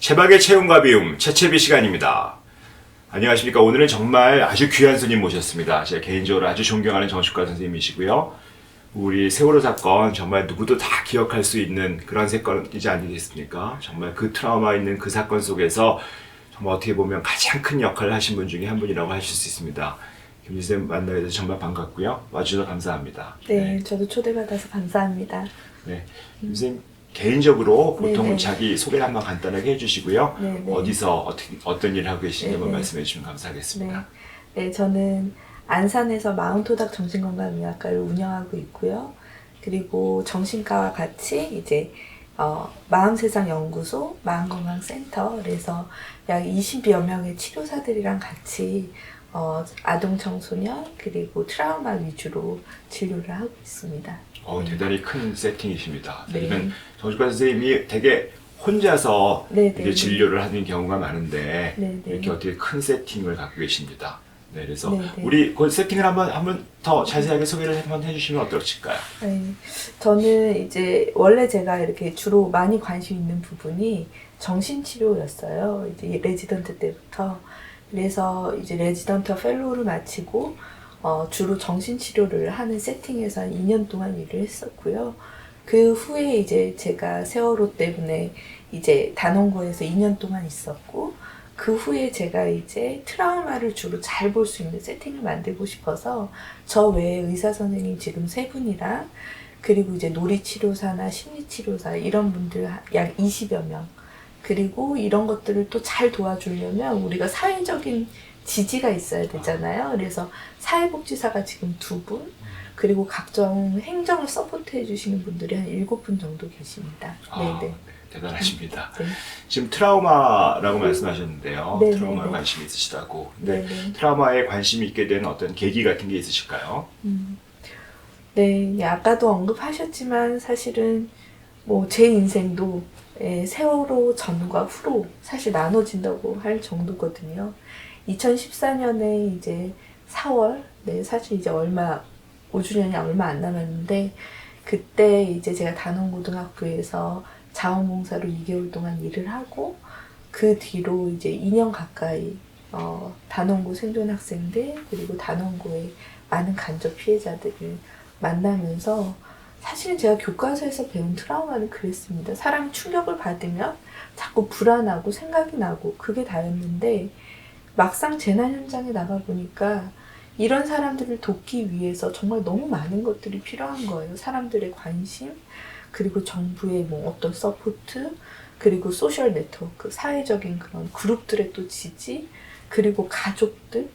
채박의 체온과 비움, 채채비 시간입니다. 안녕하십니까. 오늘은 정말 아주 귀한 스님 모셨습니다. 제가 개인적으로 아주 존경하는 정신과 선생님이시고요. 우리 세월호 사건 정말 누구도 다 기억할 수 있는 그런 사건이지 아니겠습니까? 정말 그 트라우마 있는 그 사건 속에서 정말 어떻게 보면 가장 큰 역할을 하신 분 중에 한 분이라고 하실 수 있습니다. 김지쌤 만나게 돼서 정말 반갑고요. 와주셔서 감사합니다. 네, 저도 초대받아서 감사합니다. 네, 김지쌤 개인적으로 보통 네네. 자기 소개를 한번 간단하게 해주시고요. 네네. 어디서 어떤 일을 하고 계시는지 한번 네네. 말씀해 주시면 감사하겠습니다. 네, 저는 안산에서 마운토닥 정신건강의학과를 운영하고 있고요. 그리고 정신과와 같이 이제 마음세상연구소, 마음건강센터, 그래서 약 20여 명의 치료사들이랑 같이 아동 청소년 그리고 트라우마 위주로 진료를 하고 있습니다. 대단히 큰 세팅이십니다. 네. 저희는 정신과 선생님이 되게 혼자서 네네. 이제 진료를 하는 경우가 많은데 네네. 이렇게 어떻게 큰 세팅을 갖고 계십니다. 네, 그래서 네네. 우리 그 세팅을 한번 더 자세하게 소개를 한번 해주시면 어떨까요? 네, 저는 이제 원래 제가 이렇게 주로 많이 관심 있는 부분이 정신치료였어요. 이제 레지던트 때부터. 그래서 이제 레지던트 펠로우를 마치고 주로 정신치료를 하는 세팅에서 한 2년 동안 일을 했었고요. 그 후에 이제 제가 세월호 때문에 이제 단원고에서 2년 동안 있었고, 그 후에 제가 이제 트라우마를 주로 잘 볼 수 있는 세팅을 만들고 싶어서 저 외에 의사 선생님 지금 3분이랑 그리고 이제 놀이치료사나 심리치료사 이런 분들 약 20여 명, 그리고 이런 것들을 또 잘 도와주려면 우리가 사회적인 지지가 있어야 되잖아요. 그래서 사회복지사가 지금 2분, 그리고 각종 행정을 서포트 해주시는 분들이 한 7분 정도 계십니다. 네네. 대단하십니다. 네. 지금 트라우마라고 말씀하셨는데요. 네네네. 트라우마에 관심이 있으시다고. 근데 네네. 트라우마에 관심이 있게 된 어떤 계기 같은 게 있으실까요? 네, 아까도 언급하셨지만 사실은 뭐 제 인생도 세월호 전과 후로 사실 나눠진다고 할 정도거든요. 2014년에 이제 4월, 네, 사실 이제 5주년이 얼마 안 남았는데, 그때 이제 제가 단원고등학교에서 자원봉사로 2개월 동안 일을 하고, 그 뒤로 이제 2년 가까이 단원고 생존 학생들 그리고 단원고의 많은 간접 피해자들을 만나면서, 사실은 제가 교과서에서 배운 트라우마는 그랬습니다. 사람 충격을 받으면 자꾸 불안하고 생각이 나고 그게 다였는데, 막상 재난 현장에 나가보니까 이런 사람들을 돕기 위해서 정말 너무 많은 것들이 필요한 거예요. 사람들의 관심, 그리고 정부의 뭐 어떤 서포트, 그리고 소셜 네트워크, 사회적인 그런 그룹들의 또 지지, 그리고 가족들,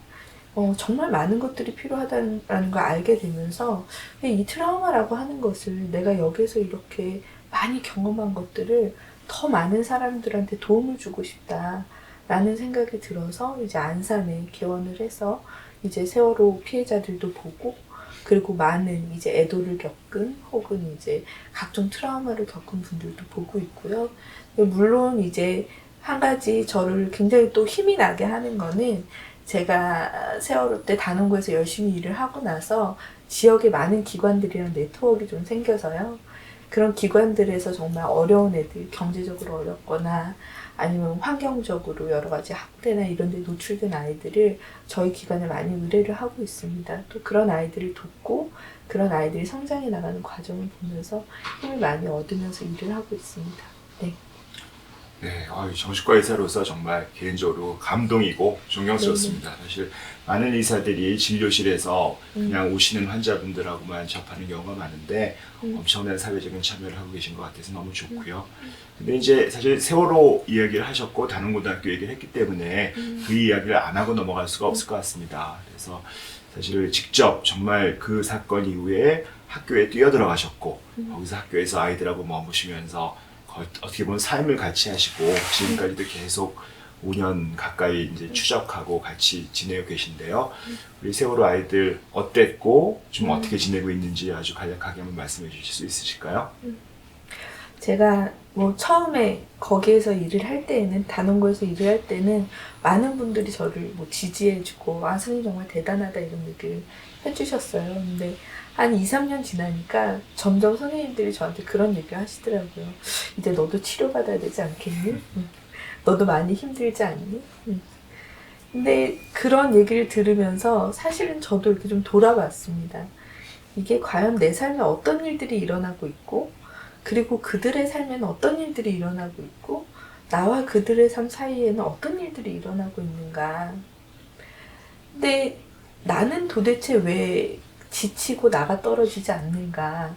정말 많은 것들이 필요하다는 걸 알게 되면서 이 트라우마라고 하는 것을 내가 여기서 이렇게 많이 경험한 것들을 더 많은 사람들한테 도움을 주고 싶다라는 생각이 들어서 이제 안산에 개원을 해서 이제 세월호 피해자들도 보고, 그리고 많은 이제 애도를 겪은 혹은 이제 각종 트라우마를 겪은 분들도 보고 있고요. 물론 이제 한 가지 저를 굉장히 또 힘이 나게 하는 거는, 제가 세월호 때 단원고에서 열심히 일을 하고 나서 지역에 많은 기관들이랑 네트워크가 좀 생겨서요. 그런 기관들에서 정말 어려운 애들, 경제적으로 어렵거나 아니면 환경적으로 여러 가지 학대나 이런 데 노출된 아이들을 저희 기관에 많이 의뢰를 하고 있습니다. 또 그런 아이들을 돕고 그런 아이들이 성장해 나가는 과정을 보면서 힘을 많이 얻으면서 일을 하고 있습니다. 네. 네, 정신과 의사로서 정말 개인적으로 감동이고 존경스럽습니다. 사실 많은 의사들이 진료실에서 그냥 오시는 환자분들하고만 접하는 경우가 많은데 엄청난 사회적인 참여를 하고 계신 것 같아서 너무 좋고요. 근데 이제 사실 세월호 이야기를 하셨고 단원고등학교 얘기를 했기 때문에 그 이야기를 안 하고 넘어갈 수가 없을 것 같습니다. 그래서 사실 직접 정말 그 사건 이후에 학교에 뛰어들어가셨고 거기서 학교에서 아이들하고 머무시면서 어떻게 보면 삶을 같이 하시고 지금까지도 계속 5년 가까이 이제 추적하고 같이 지내고 계신데요. 우리 세월호 아이들 어땠고 좀 어떻게 지내고 있는지 아주 간략하게 한번 말씀해 주실 수 있으실까요? 제가 뭐 처음에 거기에서 일을 할 때에는, 단원고에서 일을 할 때는 많은 분들이 저를 뭐 지지해주고 선생님 정말 대단하다 이런 얘기를 해주셨어요. 근데 한 2, 3년 지나니까 점점 선생님들이 저한테 그런 얘기를 하시더라고요. 이제 너도 치료받아야 되지 않겠니? 너도 많이 힘들지 않니? 근데 그런 얘기를 들으면서 사실은 저도 이렇게 좀 돌아봤습니다. 이게 과연 내 삶에 어떤 일들이 일어나고 있고, 그리고 그들의 삶에는 어떤 일들이 일어나고 있고, 나와 그들의 삶 사이에는 어떤 일들이 일어나고 있는가. 근데 나는 도대체 왜 지치고 나가 떨어지지 않는가.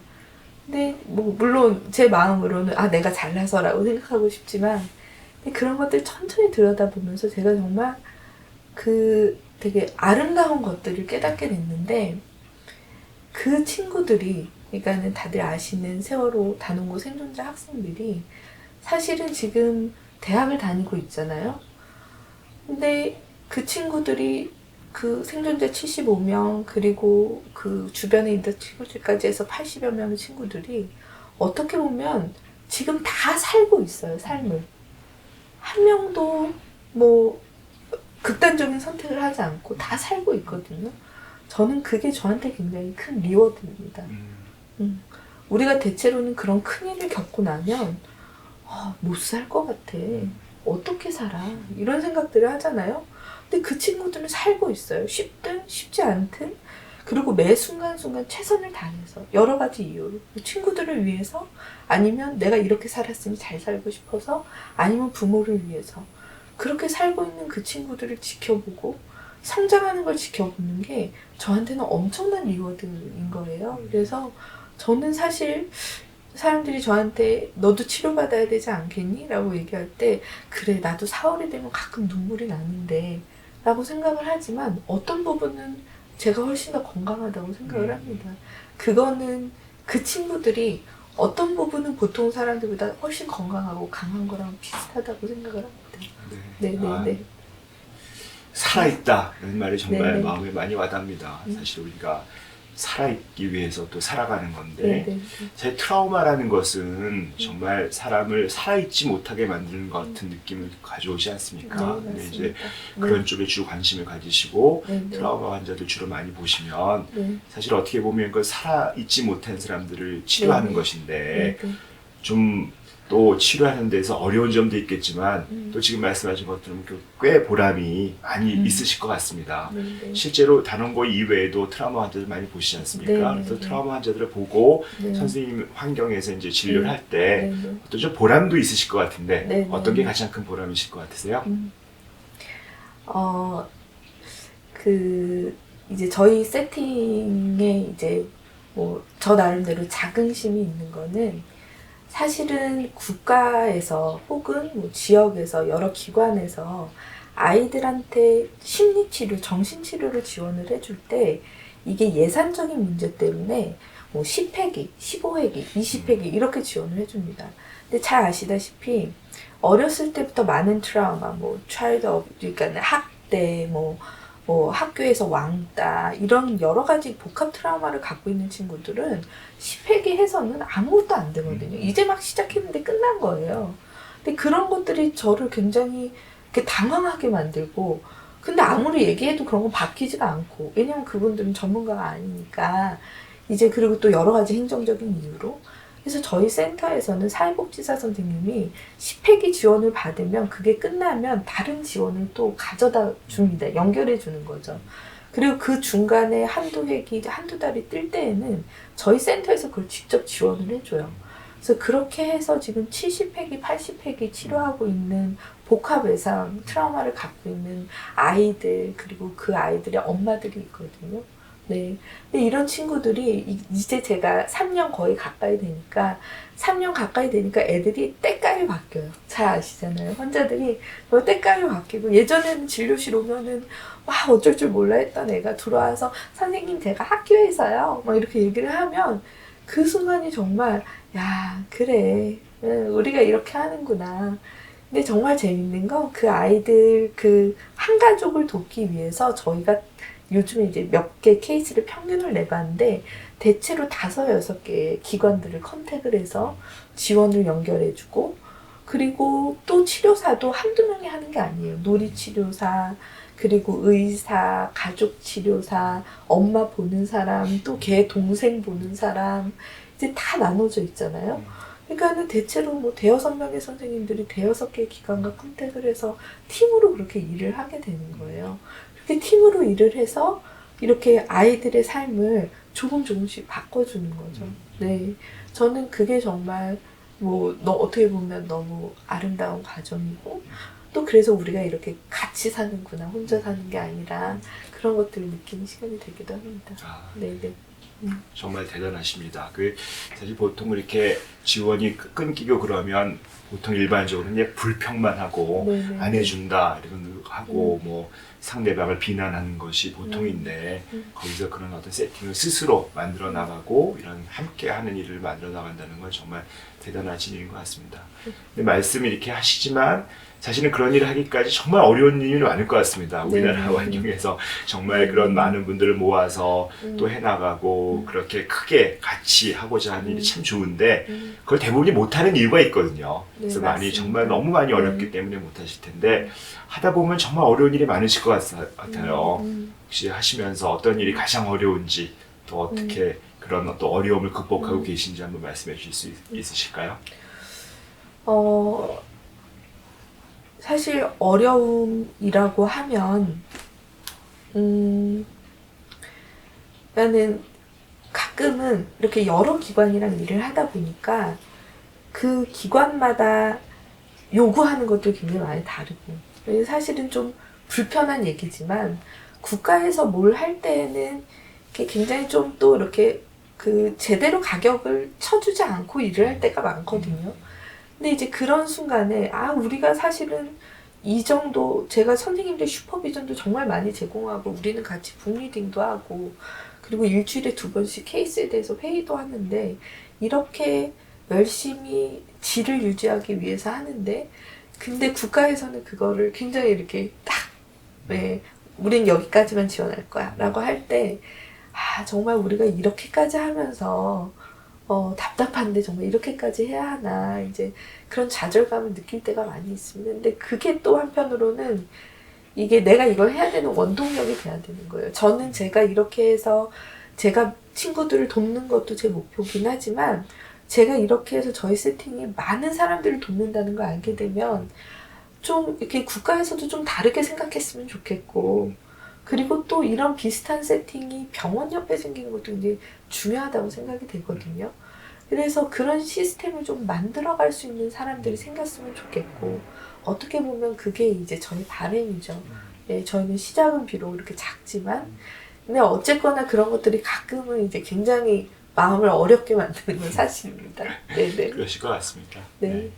근데 뭐 물론 제 마음으로는 내가 잘나서라고 생각하고 싶지만, 근데 그런 것들 천천히 들여다보면서 제가 정말 그 되게 아름다운 것들을 깨닫게 됐는데, 그 친구들이, 그러니까는 다들 아시는 세월호 단원고 생존자 학생들이 사실은 지금 대학을 다니고 있잖아요. 근데 그 친구들이 그 생존자 75명, 그리고 그 주변에 있는 친구들까지 해서 80여 명의 친구들이 어떻게 보면 지금 다 살고 있어요, 삶을. 한 명도 뭐 극단적인 선택을 하지 않고 다 살고 있거든요. 저는 그게 저한테 굉장히 큰 리워드입니다. 우리가 대체로는 그런 큰 일을 겪고 나면 못 살 것 같아. 어떻게 살아? 이런 생각들을 하잖아요. 근데 그 친구들은 살고 있어요. 쉽든 쉽지 않든. 그리고 매 순간순간 최선을 다해서 여러 가지 이유로 친구들을 위해서, 아니면 내가 이렇게 살았으니 잘 살고 싶어서, 아니면 부모를 위해서 그렇게 살고 있는 그 친구들을 지켜보고 성장하는 걸 지켜보는 게 저한테는 엄청난 리워드인 거예요. 그래서 저는 사실 사람들이 저한테 너도 치료받아야 되지 않겠니? 라고 얘기할 때, 그래 나도 4월이 되면 가끔 눈물이 나는데 라고 생각을 하지만, 어떤 부분은 제가 훨씬 더 건강하다고 생각을 합니다. 그거는 그 친구들이 어떤 부분은 보통 사람들보다 훨씬 건강하고 강한 거랑 비슷하다고 생각을 합니다. 네네네. 살아있다는 말이 정말 네네. 마음에 많이 와닿습니다. 사실 우리가 살아있기 위해서 또 살아가는 건데, 네네. 제 트라우마라는 것은 정말 사람을 살아있지 못하게 만드는 것 같은 느낌을 가져오지 않습니까? 네, 근데 맞습니다. 이제 그런 쪽에 주로 관심을 가지시고 네네. 트라우마 환자들 주로 많이 보시면, 네. 사실 어떻게 보면 그 살아있지 못한 사람들을 치료하는 네네. 것인데, 네네. 좀 또 치료하는 데서 어려운 점도 있겠지만 또 지금 말씀하신 것처럼 꽤 보람이 많이 있으실 것 같습니다. 네네. 실제로 단원고 이외에도 트라우마 환자들 많이 보시지 않습니까? 네네. 그래서 트라우마 환자들을 보고 네. 선생님 환경에서 이제 진료를 네. 할 때 네네. 어떤 좀 보람도 있으실 것 같은데, 네네. 어떤 게 가장 큰 보람이실 것 같으세요? 이제 저희 세팅에 이제 뭐 저 나름대로 자긍심이 있는 거는, 사실은 국가에서 혹은 뭐 지역에서 여러 기관에서 아이들한테 심리치료, 정신치료를 지원을 해줄 때 이게 예산적인 문제 때문에 뭐 10회기, 15회기, 20회기 이렇게 지원을 해줍니다. 근데 잘 아시다시피 어렸을 때부터 많은 트라우마, 뭐 그러니까 학대, 뭐 학교에서 왕따, 이런 여러 가지 복합 트라우마를 갖고 있는 친구들은 10회기 해서는 아무것도 안 되거든요. 이제 막 시작했는데 끝난 거예요. 근데 그런 것들이 저를 굉장히 이렇게 당황하게 만들고, 근데 아무리 얘기해도 그런 건 바뀌지가 않고, 왜냐면 그분들은 전문가가 아니니까. 이제 그리고 또 여러 가지 행정적인 이유로. 그래서 저희 센터에서는 사회복지사 선생님이 10회기 지원을 받으면 그게 끝나면 다른 지원을 또 가져다 줍니다. 연결해 주는 거죠. 그리고 그 중간에 한두 회기, 한두 달이 뜰 때에는 저희 센터에서 그걸 직접 지원을 해줘요. 그래서 그렇게 해서 지금 70회기, 80회기 치료하고 있는 복합 외상 트라우마를 갖고 있는 아이들, 그리고 그 아이들의 엄마들이 있거든요. 네. 근데 이런 친구들이 이제 제가 3년 거의 가까이 되니까, 3년 가까이 되니까 애들이 때깔이 바뀌어요. 잘 아시잖아요. 환자들이 때깔이 바뀌고, 예전에는 진료실 오면은 와 어쩔 줄 몰라 했던 애가 들어와서 선생님 제가 학교에서요 막 이렇게 얘기를 하면, 그 순간이 정말 야 그래 우리가 이렇게 하는구나. 근데 정말 재밌는 건 그 아이들 그 한 가족을 돕기 위해서 저희가 요즘에 이제 몇 개 케이스를 평균을 내봤는데, 대체로 5, 6개의 기관들을 컨택을 해서 지원을 연결해주고, 그리고 또 치료사도 한두 명이 하는 게 아니에요. 놀이치료사, 그리고 의사, 가족치료사, 엄마 보는 사람, 또 걔 동생 보는 사람, 이제 다 나눠져 있잖아요. 그러니까는 대체로 뭐 대여섯 명의 선생님들이 대여섯 개의 기관과 컨택을 해서 팀으로 그렇게 일을 하게 되는 거예요. 그렇게 팀으로 일을 해서 이렇게 아이들의 삶을 조금씩 바꿔주는 거죠. 네. 저는 그게 정말 어떻게 보면 너무 아름다운 과정이고, 또 그래서 우리가 이렇게 같이 사는구나, 혼자 사는 게 아니라 그런 것들을 느끼는 시간이 되기도 합니다. 네네. 정말 대단하십니다. 사실 보통 이렇게 지원이 끊기고 그러면 보통 일반적으로 이제 불평만 하고 네네. 안 해준다 이런 거 하고 뭐 상대방을 비난하는 것이 보통인데 거기서 그런 어떤 세팅을 스스로 만들어 나가고 이런 함께 하는 일을 만들어 나간다는 건 정말 대단하신 일인 것 같습니다. 근데 말씀 이렇게 하시지만 사실은 그런 일을 하기까지 정말 어려운 일이 많을 것 같습니다. 우리나라 환경에서 정말 그런 많은 분들을 모아서 또 해나가고 그렇게 크게 같이 하고자 하는 일이 참 좋은데 그걸 대부분이 못하는 이유가 있거든요. 그래서 많이 정말 너무 많이 어렵기 때문에 못하실 텐데 하다 보면 정말 어려운 일이 많으실 것 같아요. 혹시 하시면서 어떤 일이 가장 어려운지 또 어떻게 그런 또 어려움을 극복하고 계신지 한번 말씀해 주실 수 있으실까요? 사실 어려움이라고 하면 나는 가끔은 이렇게 여러 기관이랑 일을 하다 보니까 그 기관마다 요구하는 것도 굉장히 많이 다르고, 사실은 좀 불편한 얘기지만 국가에서 뭘 할 때에는 굉장히 좀 또 이렇게 제대로 가격을 쳐주지 않고 일을 할 때가 많거든요. 근데 이제 그런 순간에 우리가 사실은 이 정도, 제가 선생님들 슈퍼비전도 정말 많이 제공하고 우리는 같이 북리딩도 하고 그리고 일주일에 2번씩 케이스에 대해서 회의도 하는데 이렇게 열심히 질을 유지하기 위해서 하는데, 근데 국가에서는 그거를 굉장히 이렇게 우린 여기까지만 지원할 거야 라고 할 때 정말 우리가 이렇게까지 하면서 답답한데 정말 이렇게까지 해야 하나, 이제 그런 좌절감을 느낄 때가 많이 있습니다. 근데 그게 또 한편으로는 이게 내가 이걸 해야 되는 원동력이 돼야 되는 거예요. 저는 제가 이렇게 해서 제가 친구들을 돕는 것도 제 목표긴 하지만 제가 이렇게 해서 저희 세팅이 많은 사람들을 돕는다는 걸 알게 되면 좀 이렇게 국가에서도 좀 다르게 생각했으면 좋겠고, 그리고 또 이런 비슷한 세팅이 병원 옆에 생기는 것도 굉장히 중요하다고 생각이 되거든요. 그래서 그런 시스템을 좀 만들어갈 수 있는 사람들이 생겼으면 좋겠고, 어떻게 보면 그게 이제 저희 바람이죠. 네, 저희는 시작은 비록 이렇게 작지만, 근데 어쨌거나 그런 것들이 가끔은 이제 굉장히 마음을 어렵게 만드는 건 사실입니다. 네네. 그러실 것 같습니다. 네.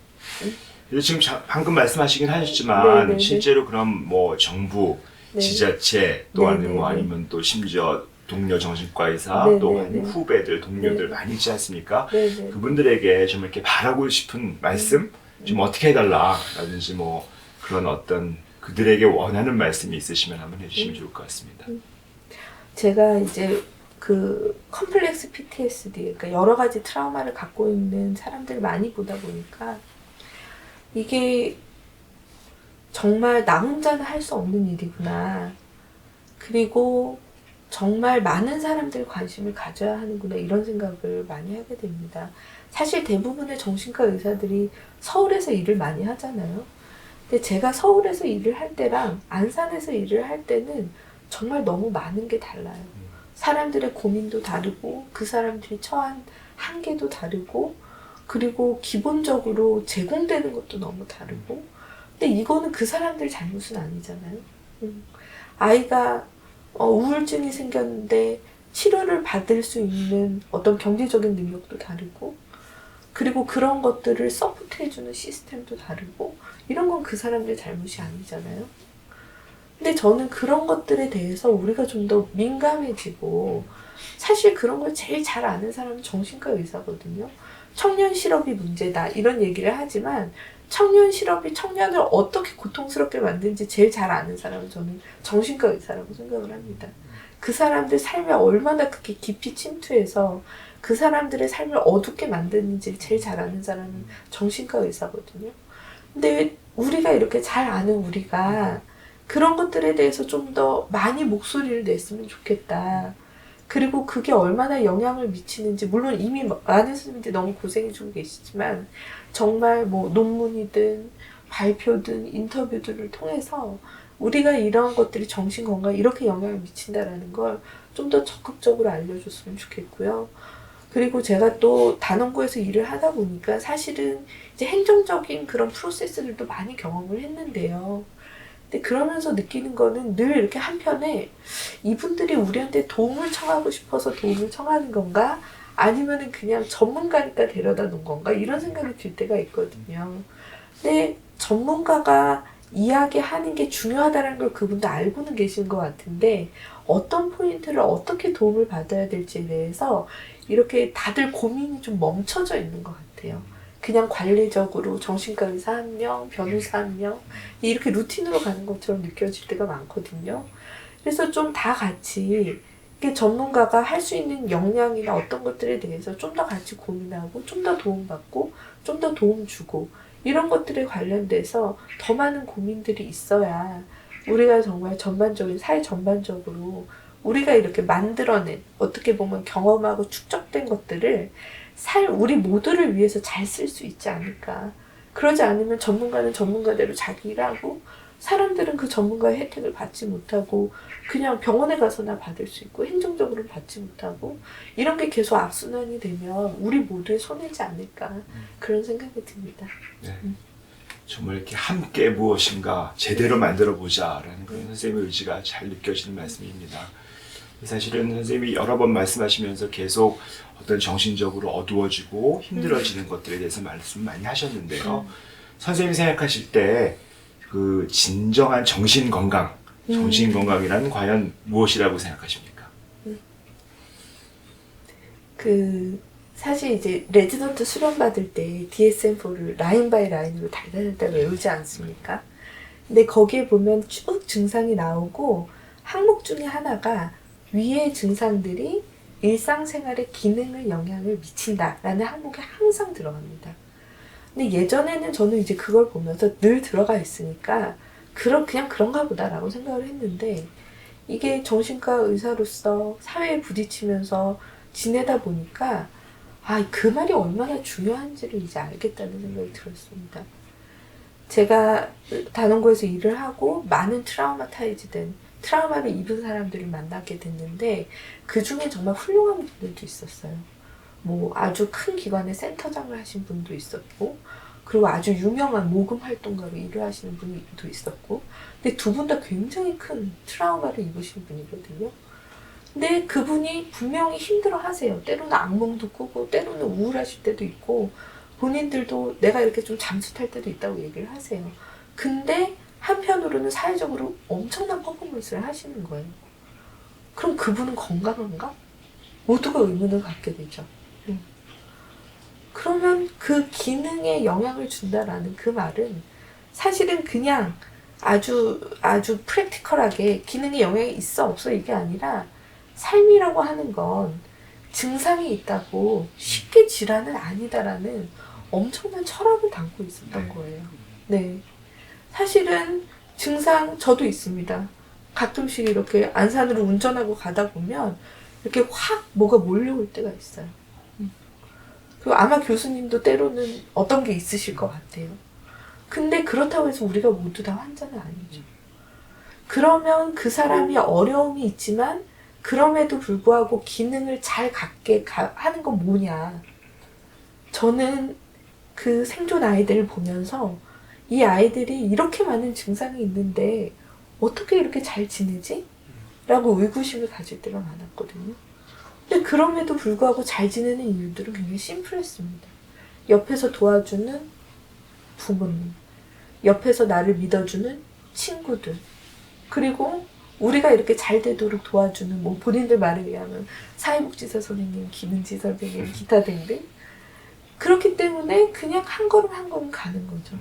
그래서 지금 방금 말씀하시긴 하셨지만 네네네. 실제로 그럼 뭐 정부, 네. 지자체 또 네네네. 아니면 또 심지어 동료 정신과 의사 네네네. 또 아니면 후배들, 동료들 네네. 많이 있지 않습니까? 네네. 그분들에게 좀 이렇게 바라고 싶은 말씀 좀 어떻게 해달라라든지 뭐 그런 어떤 그들에게 원하는 말씀이 있으시면 한번 해주시면 좋을 것 같습니다. 제가 이제 컴플렉스 PTSD, 그러니까 여러 가지 트라우마를 갖고 있는 사람들을 많이 보다 보니까 이게 정말 나 혼자는 할 수 없는 일이구나. 그리고 정말 많은 사람들이 관심을 가져야 하는구나, 이런 생각을 많이 하게 됩니다. 사실 대부분의 정신과 의사들이 서울에서 일을 많이 하잖아요. 근데 제가 서울에서 일을 할 때랑 안산에서 일을 할 때는 정말 너무 많은 게 달라요. 사람들의 고민도 다르고 그 사람들이 처한 한계도 다르고 그리고 기본적으로 제공되는 것도 너무 다르고, 근데 이거는 그 사람들 잘못은 아니잖아요. 아이가 우울증이 생겼는데 치료를 받을 수 있는 어떤 경제적인 능력도 다르고 그리고 그런 것들을 서포트해주는 시스템도 다르고, 이런 건 그 사람들 잘못이 아니잖아요. 근데 저는 그런 것들에 대해서 우리가 좀 더 민감해지고, 사실 그런 걸 제일 잘 아는 사람은 정신과 의사거든요. 청년 실업이 문제다 이런 얘기를 하지만 청년 실업이 청년을 어떻게 고통스럽게 만드는지 제일 잘 아는 사람은 저는 정신과 의사라고 생각을 합니다. 그 사람들 삶에 얼마나 그렇게 깊이 침투해서 그 사람들의 삶을 어둡게 만드는지 제일 잘 아는 사람은 정신과 의사거든요. 근데 우리가 이렇게 잘 아는 우리가 그런 것들에 대해서 좀 더 많이 목소리를 냈으면 좋겠다. 그리고 그게 얼마나 영향을 미치는지, 물론 이미 많은 선생님들이 너무 고생해주고 계시지만 정말 뭐 논문이든 발표든 인터뷰들을 통해서 우리가 이러한 것들이 정신건강에 이렇게 영향을 미친다라는 걸 좀 더 적극적으로 알려줬으면 좋겠고요. 그리고 제가 또 단원고에서 일을 하다 보니까 사실은 이제 행정적인 그런 프로세스들도 많이 경험을 했는데요. 근데 그러면서 느끼는 거는 늘 이렇게 한편에 이분들이 우리한테 도움을 청하고 싶어서 도움을 청하는 건가? 아니면은 그냥 전문가니까 데려다 놓은 건가? 이런 생각이 들 때가 있거든요. 근데 전문가가 이야기하는 게 중요하다는 걸 그분도 알고는 계신 것 같은데 어떤 포인트를 어떻게 도움을 받아야 될지에 대해서 이렇게 다들 고민이 좀 멈춰져 있는 것 같아요. 그냥 관리적으로 정신과 의사 한 명, 변호사 한 명, 이렇게 루틴으로 가는 것처럼 느껴질 때가 많거든요. 그래서 좀 다 같이 이게 전문가가 할 수 있는 역량이나 어떤 것들에 대해서 좀 더 같이 고민하고, 좀 더 도움받고, 좀 더 도움 주고, 이런 것들에 관련돼서 더 많은 고민들이 있어야 우리가 정말 전반적인, 사회 전반적으로 우리가 이렇게 만들어낸, 어떻게 보면 경험하고 축적된 것들을 우리 모두를 위해서 잘 쓸 수 있지 않을까. 그러지 않으면 전문가는 전문가대로 자기 일하고 사람들은 그 전문가의 혜택을 받지 못하고 그냥 병원에 가서나 받을 수 있고 행정적으로는 받지 못하고 이런 게 계속 악순환이 되면 우리 모두의 손해지 않을까 그런 생각이 듭니다. 네. 정말 이렇게 함께 무엇인가 제대로 만들어 보자라는 그런 선생님의 의지가 잘 느껴지는 말씀입니다. 사실은 선생님이 여러 번 말씀하시면서 계속 어떤 정신적으로 어두워지고 힘들어지는 것들에 대해서 말씀 많이 하셨는데요. 선생님이 생각하실 때 그 진정한 정신건강이라는 과연 무엇이라고 생각하십니까? 사실 이제 레지던트 수련 받을 때 DSM-4를 라인 바이 라인으로 달달달 외우지 않습니까? 근데 거기에 보면 쭉 증상이 나오고 항목 중에 하나가 위의 증상들이 일상생활의 기능에 영향을 미친다라는 항목이 항상 들어갑니다. 근데 예전에는 저는 이제 그걸 보면서 늘 들어가 있으니까 그냥 그런가 보다라고 생각을 했는데 이게 정신과 의사로서 사회에 부딪히면서 지내다 보니까 그 말이 얼마나 중요한지를 이제 알겠다는 생각이 들었습니다. 제가 단원고에서 일을 하고 많은 트라우마를 입은 사람들을 만나게 됐는데 그 중에 정말 훌륭한 분들도 있었어요. 뭐 아주 큰 기관의 센터장을 하신 분도 있었고 그리고 아주 유명한 모금 활동가로 일을 하시는 분도 있었고 근데 두 분 다 굉장히 큰 트라우마를 입으신 분이거든요. 근데 그분이 분명히 힘들어 하세요. 때로는 악몽도 꾸고 때로는 우울하실 때도 있고 본인들도 내가 이렇게 좀 잠수 탈 때도 있다고 얘기를 하세요. 근데 한편으로는 사회적으로 엄청난 퍼포먼스를 하시는 거예요. 그럼 그분은 건강한가? 모두가 의문을 갖게 되죠. 그러면 그 기능에 영향을 준다라는 그 말은 사실은 그냥 아주 프랙티컬하게 기능에 영향이 있어 없어 이게 아니라 삶이라고 하는 건 증상이 있다고 쉽게 질환은 아니다라는 엄청난 철학을 담고 있었던 거예요. 네. 사실은 증상 저도 있습니다. 가끔씩 이렇게 안산으로 운전하고 가다 보면 이렇게 확 뭐가 몰려올 때가 있어요. 그리고 아마 교수님도 때로는 어떤 게 있으실 것 같아요. 근데 그렇다고 해서 우리가 모두 다 환자는 아니죠. 그러면 그 사람이 어려움이 있지만 그럼에도 불구하고 기능을 잘 갖게 하는 건 뭐냐. 저는 그 생존 아이들을 보면서 이 아이들이 이렇게 많은 증상이 있는데 어떻게 이렇게 잘 지내지? 라고 의구심을 가질 때가 많았거든요. 근데 그럼에도 불구하고 잘 지내는 이유들은 굉장히 심플했습니다. 옆에서 도와주는 부모님, 옆에서 나를 믿어주는 친구들, 그리고 우리가 이렇게 잘 되도록 도와주는 뭐 본인들 말에 의하면 사회복지사 선생님, 김은지 선생님, 기타 등등. 그렇기 때문에 그냥 한 걸음 한 걸음 가는 거죠.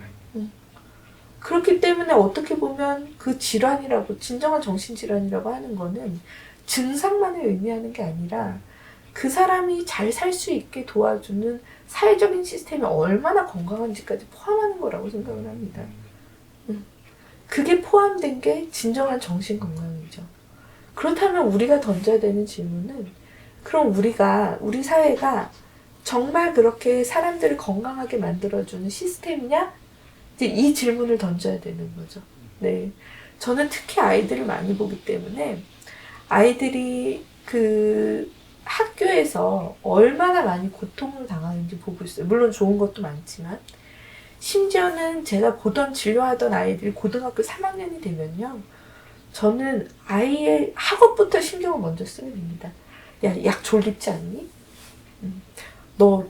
그렇기 때문에 어떻게 보면 그 질환이라고, 진정한 정신질환이라고 하는 거는 증상만을 의미하는 게 아니라 그 사람이 잘 살 수 있게 도와주는 사회적인 시스템이 얼마나 건강한지까지 포함하는 거라고 생각을 합니다. 그게 포함된 게 진정한 정신건강이죠. 그렇다면 우리가 던져야 되는 질문은 그럼 우리 사회가 정말 그렇게 사람들을 건강하게 만들어주는 시스템이냐? 이제 이 질문을 던져야 되는 거죠. 네. 저는 특히 아이들을 많이 보기 때문에 아이들이 그 학교에서 얼마나 많이 고통을 당하는지 보고 있어요. 물론 좋은 것도 많지만 심지어는 제가 보던 진료하던 아이들이 고등학교 3학년이 되면요. 저는 아이의 학업부터 신경을 먼저 쓰게 됩니다. 야, 약 졸립지 않니? 너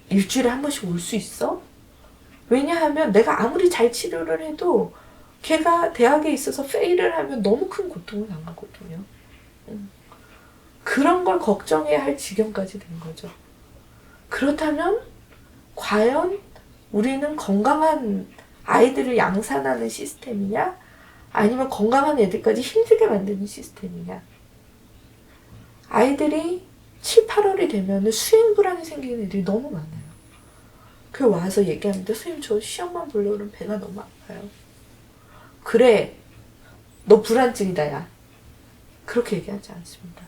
일주일에 한 번씩 올 수 있어? 왜냐하면 내가 아무리 잘 치료를 해도 걔가 대학에 있어서 페일을 하면 너무 큰 고통을 당하거든요. 그런 걸 걱정해야 할 지경까지 된 거죠. 그렇다면 과연 우리는 건강한 아이들을 양산하는 시스템이냐? 아니면 건강한 애들까지 힘들게 만드는 시스템이냐? 아이들이 7, 8월이 되면 수행 불안이 생기는 애들이 너무 많아요. 그 와서 얘기합니다. 선생님 저 시험만 보려고 그러면 배가 너무 아파요. 그래 너 불안증이다 야. 그렇게 얘기하지 않습니다.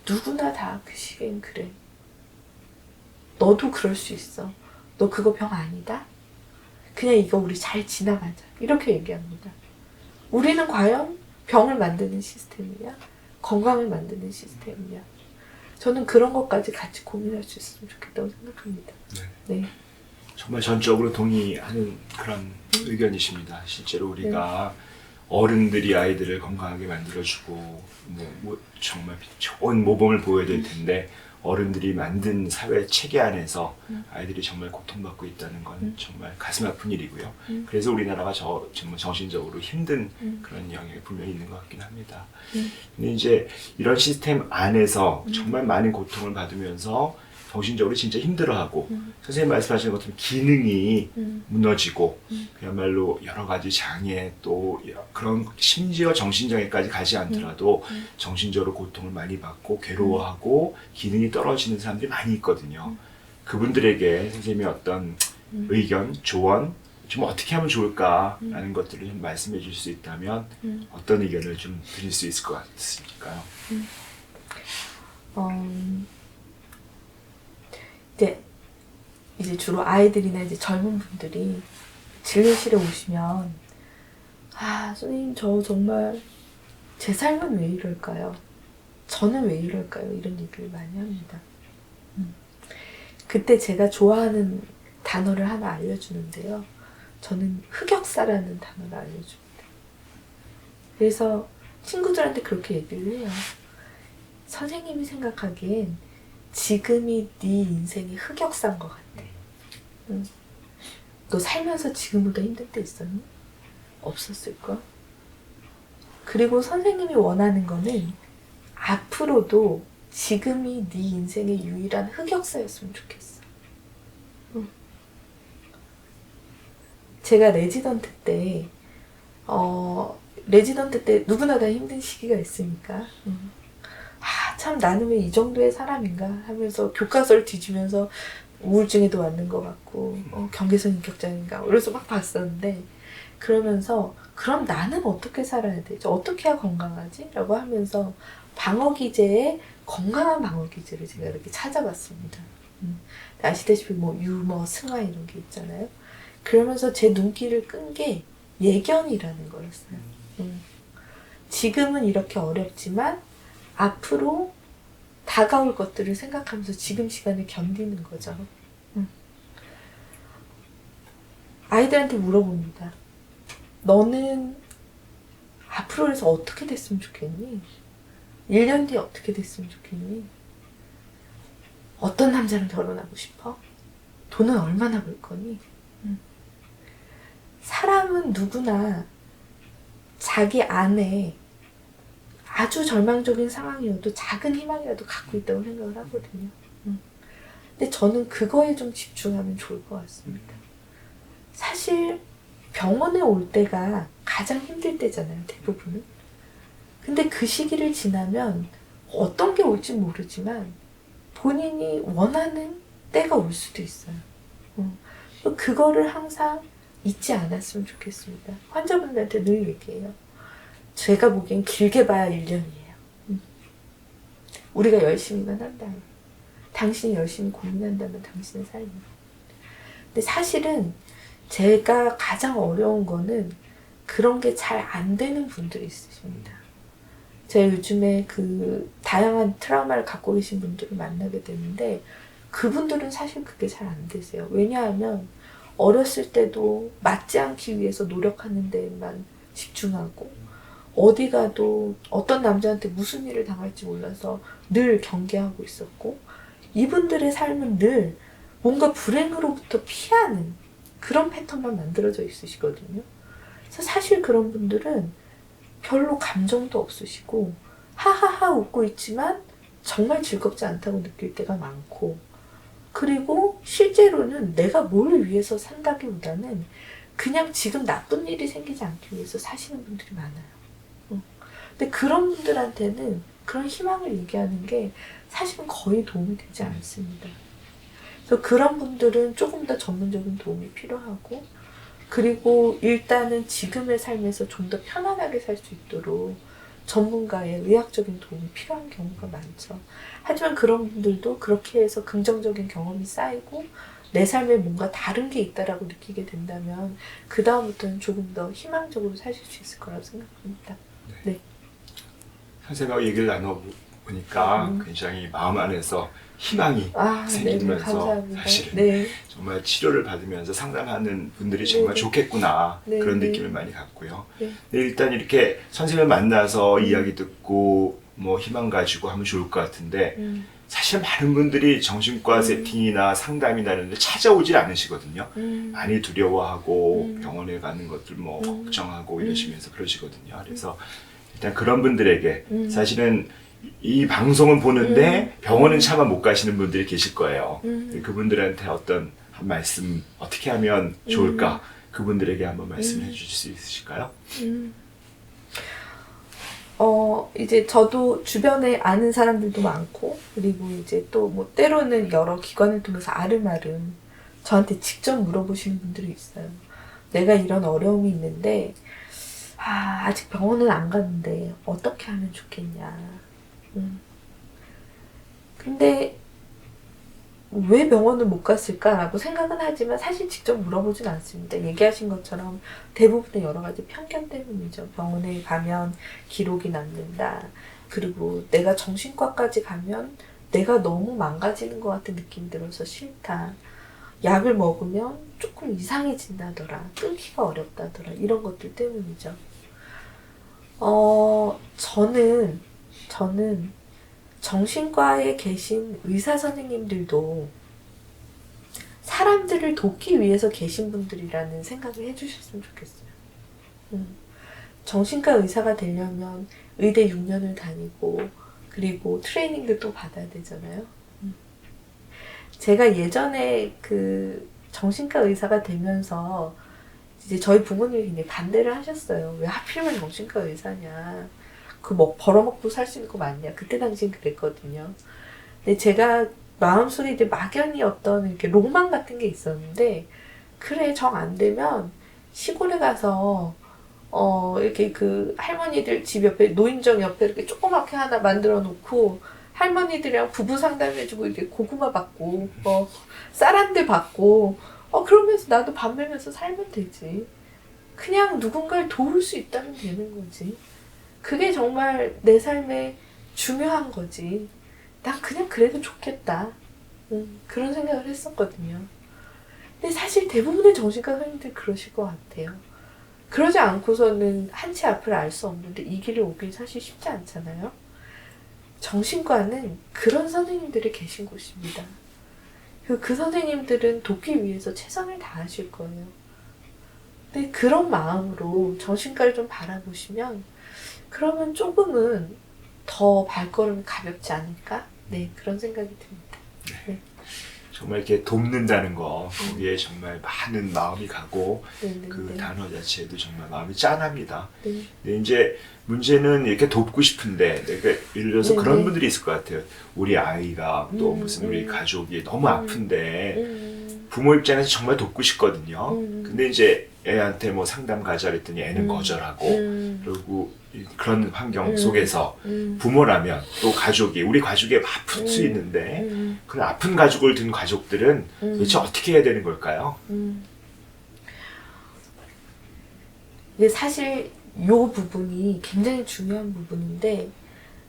누구나 다 그 시기엔 그래. 너도 그럴 수 있어. 너 그거 병 아니다? 그냥 이거 우리 잘 지나가자. 이렇게 얘기합니다. 우리는 과연 병을 만드는 시스템이냐? 건강을 만드는 시스템이냐? 저는 그런 것까지 같이 고민할 수 있으면 좋겠다고 생각합니다. 네. 정말 전적으로 동의하는 그런 의견이십니다. 실제로 우리가 어른들이 아이들을 건강하게 만들어주고 정말 좋은 모범을 보여야 될 텐데 어른들이 만든 사회 체계 안에서 아이들이 정말 고통받고 있다는 건 정말 가슴 아픈 일이고요. 그래서 우리나라가 정말 정신적으로 힘든 그런 영역이 분명히 있는 것 같긴 합니다. 근데 이제 이런 시스템 안에서 정말 많은 고통을 받으면서 정신적으로 진짜 힘들어하고 선생님 말씀하시는 것처럼 기능이 무너지고 그야말로 여러 가지 장애 또 그런 심지어 정신장애까지 가지 않더라도 정신적으로 고통을 많이 받고 괴로워하고 기능이 떨어지는 사람들이 많이 있거든요. 그분들에게 선생님이 어떤 의견, 조언 좀 어떻게 하면 좋을까라는 것들을 좀 말씀해 주실 수 있다면 어떤 의견을 좀 드릴 수 있을 것 같습니까요? 이제 주로 아이들이나 이제 젊은 분들이 진료실에 오시면 선생님 저 정말 제 삶은 왜 이럴까요? 저는 왜 이럴까요? 이런 얘기를 많이 합니다. 그때 제가 좋아하는 단어를 하나 알려주는데요. 저는 흑역사라는 단어를 알려줍니다. 그래서 친구들한테 그렇게 얘기를 해요. 선생님이 생각하기엔 지금이 네 인생의 흑역사인 것 같아. 너 살면서 지금보다 힘든 때 있었니? 없었을까? 그리고 선생님이 원하는 거는 앞으로도 지금이 네 인생의 유일한 흑역사였으면 좋겠어. 제가 레지던트 때 누구나 다 힘든 시기가 있으니까 참 나는 왜 이 정도의 사람인가 하면서 교과서를 뒤지면서 우울증에도 왔는 것 같고 경계성 인격장애인가 그래서 막 봤었는데 그러면서 그럼 나는 어떻게 살아야 되지? 어떻게 해야 건강하지? 라고 하면서 방어기제의 건강한 방어기제를 제가 이렇게 찾아봤습니다. 아시다시피 유머, 승화 이런 게 있잖아요. 그러면서 제 눈길을 끈 게 예견이라는 거였어요. 지금은 이렇게 어렵지만 앞으로 다가올 것들을 생각하면서 지금 시간을 견디는 거죠. 아이들한테 물어봅니다. 너는 앞으로에서 어떻게 됐으면 좋겠니? 1년 뒤에 어떻게 됐으면 좋겠니? 어떤 남자랑 결혼하고 싶어? 돈은 얼마나 벌 거니? 사람은 누구나 자기 안에 아주 절망적인 상황이어도 작은 희망이라도 갖고 있다고 생각을 하거든요. 근데 저는 그거에 좀 집중하면 좋을 것 같습니다. 사실 병원에 올 때가 가장 힘들 때잖아요, 대부분은. 근데 그 시기를 지나면 어떤 게 올지 모르지만 본인이 원하는 때가 올 수도 있어요. 그거를 항상 잊지 않았으면 좋겠습니다. 환자분들한테 늘 얘기해요. 제가 보기엔 길게 봐야 1년이에요. 우리가 열심히만 한다면. 당신이 열심히 고민한다면 당신의 삶이. 근데 사실은 제가 가장 어려운 거는 그런 게 잘 안 되는 분들이 있으십니다. 제가 요즘에 그 다양한 트라우마를 갖고 계신 분들을 만나게 되는데 그분들은 사실 그게 잘 안 되세요. 왜냐하면 어렸을 때도 맞지 않기 위해서 노력하는 데에만 집중하고 어디 가도 어떤 남자한테 무슨 일을 당할지 몰라서 늘 경계하고 있었고 이분들의 삶은 늘 뭔가 불행으로부터 피하는 그런 패턴만 만들어져 있으시거든요. 그래서 사실 그런 분들은 별로 감정도 없으시고 하하하 웃고 있지만 정말 즐겁지 않다고 느낄 때가 많고 그리고 실제로는 내가 뭘 위해서 산다기보다는 그냥 지금 나쁜 일이 생기지 않기 위해서 사시는 분들이 많아요. 근데 그런 분들한테는 그런 희망을 얘기하는 게 사실은 거의 도움이 되지 않습니다. 그래서 그런 분들은 조금 더 전문적인 도움이 필요하고 그리고 일단은 지금의 삶에서 좀 더 편안하게 살 수 있도록 전문가의 의학적인 도움이 필요한 경우가 많죠. 하지만 그런 분들도 그렇게 해서 긍정적인 경험이 쌓이고 내 삶에 뭔가 다른 게 있다라고 느끼게 된다면 그 다음부터는 조금 더 희망적으로 사실 수 있을 거라고 생각합니다. 네. 선생님하고 얘기를 나눠보니까 굉장히 마음 안에서 희망이 생기면서 감사합니다. 사실은 네. 정말 치료를 받으면서 상담하는 분들이 정말 좋겠구나 그런 느낌을 많이 갖고요. 네. 네, 일단 이렇게 선생님을 만나서 이야기 듣고 뭐 희망 가지고 하면 좋을 것 같은데 사실 많은 분들이 정신과 세팅이나 상담이나 이런 데 찾아오질 않으시거든요. 많이 두려워하고 병원에 가는 것들 뭐 걱정하고 이러시면서 그러시거든요. 그래서 일단 그런 분들에게 사실은 이 방송은 보는데 병원은 차마 못 가시는 분들이 계실 거예요. 그분들한테 어떤 한 말씀 어떻게 하면 좋을까? 그분들에게 한번 말씀해 주실 수 있으실까요? 이제 저도 주변에 아는 사람들도 많고 그리고 이제 또 뭐 때로는 여러 기관을 통해서 아름아름 저한테 직접 물어보시는 분들이 있어요. 내가 이런 어려움이 있는데 아직 병원은 안 갔는데 어떻게 하면 좋겠냐. 근데 왜 병원을 못 갔을까라고 생각은 하지만 사실 직접 물어보진 않습니다. 얘기하신 것처럼 대부분의 여러 가지 편견 때문이죠. 병원에 가면 기록이 남는다. 그리고 내가 정신과까지 가면 내가 너무 망가지는 것 같은 느낌이 들어서 싫다. 약을 먹으면 조금 이상해진다더라. 끊기가 어렵다더라. 이런 것들 때문이죠. 저는 정신과에 계신 의사 선생님들도 사람들을 돕기 위해서 계신 분들이라는 생각을 해주셨으면 좋겠어요. 정신과 의사가 되려면 의대 6년을 다니고 그리고 트레이닝도 또 받아야 되잖아요. 제가 예전에 그 정신과 의사가 되면서 이제 저희 부모님이 굉장히 반대를 하셨어요. 왜 하필이면 정신과 의사냐. 벌어먹고 살 수 있는 거 맞냐. 그때 당시엔 그랬거든요. 근데 제가 마음속에 이제 막연히 어떤 이렇게 로망 같은 게 있었는데, 그래, 정 안 되면 시골에 가서, 이렇게 그 할머니들 집 옆에, 노인정 옆에 이렇게 조그맣게 하나 만들어 놓고, 할머니들이랑 부부 상담해주고, 이렇게 고구마 받고, 쌀 한 대 받고, 그러면서 나도 밥 먹으면서 살면 되지. 그냥 누군가를 도울 수 있다면 되는 거지. 그게 정말 내 삶에 중요한 거지. 난 그냥 그래도 좋겠다. 그런 생각을 했었거든요. 근데 사실 대부분의 정신과 선생님들이 그러실 것 같아요. 그러지 않고서는 한치 앞을 알 수 없는데 이 길을 오길 사실 쉽지 않잖아요. 정신과는 그런 선생님들이 계신 곳입니다. 그 선생님들은 돕기 위해서 최선을 다하실 거예요. 근데 그런 마음으로 정신과를 좀 바라보시면 그러면 조금은 더 발걸음이 가볍지 않을까? 네, 그런 생각이 듭니다. 네. 정말 이렇게 돕는다는 거 거기에 정말 많은 마음이 가고 네. 그 단어 자체에도 정말 마음이 짠합니다. 네. 근데 이제 문제는 이렇게 돕고 싶은데 내가 예를 들어서 그런 분들이 있을 것 같아요. 우리 아이가 또 무슨 우리 가족이 너무 아픈데 부모 입장에서 정말 돕고 싶거든요. 근데 이제 애한테 뭐 상담 가자 그랬더니 애는 거절하고 그리고 그런 환경 속에서 부모라면 또 가족이 우리 가족이 아플 수 있는데 그 아픈 가족을 둔 가족들은 도대체 어떻게 해야 되는 걸까요? 근데 사실 요 부분이 굉장히 중요한 부분인데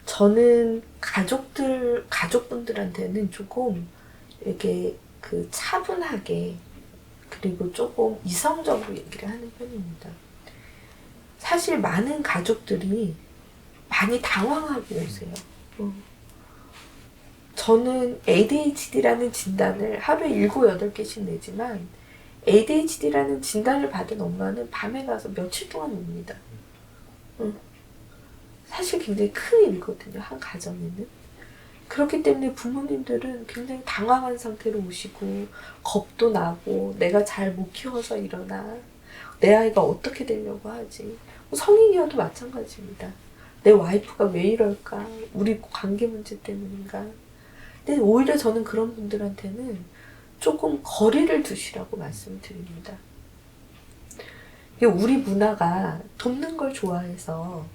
저는 가족분들한테는 조금 이렇게 그 차분하게 그리고 조금 이성적으로 얘기를 하는 편입니다. 사실 많은 가족들이 많이 당황하고 오세요. 저는 ADHD라는 진단을 하루에 7, 8개씩 내지만 ADHD라는 진단을 받은 엄마는 밤에 가서 며칠 동안 옵니다. 사실 굉장히 큰 일이거든요, 한 가정에는. 그렇기 때문에 부모님들은 굉장히 당황한 상태로 오시고 겁도 나고 내가 잘 못 키워서 이러나 내 아이가 어떻게 되려고 하지. 성인이어도 마찬가지입니다. 내 와이프가 왜 이럴까? 우리 관계 문제 때문인가? 근데 오히려 저는 그런 분들한테는 조금 거리를 두시라고 말씀을 드립니다. 우리 문화가 돕는 걸 좋아해서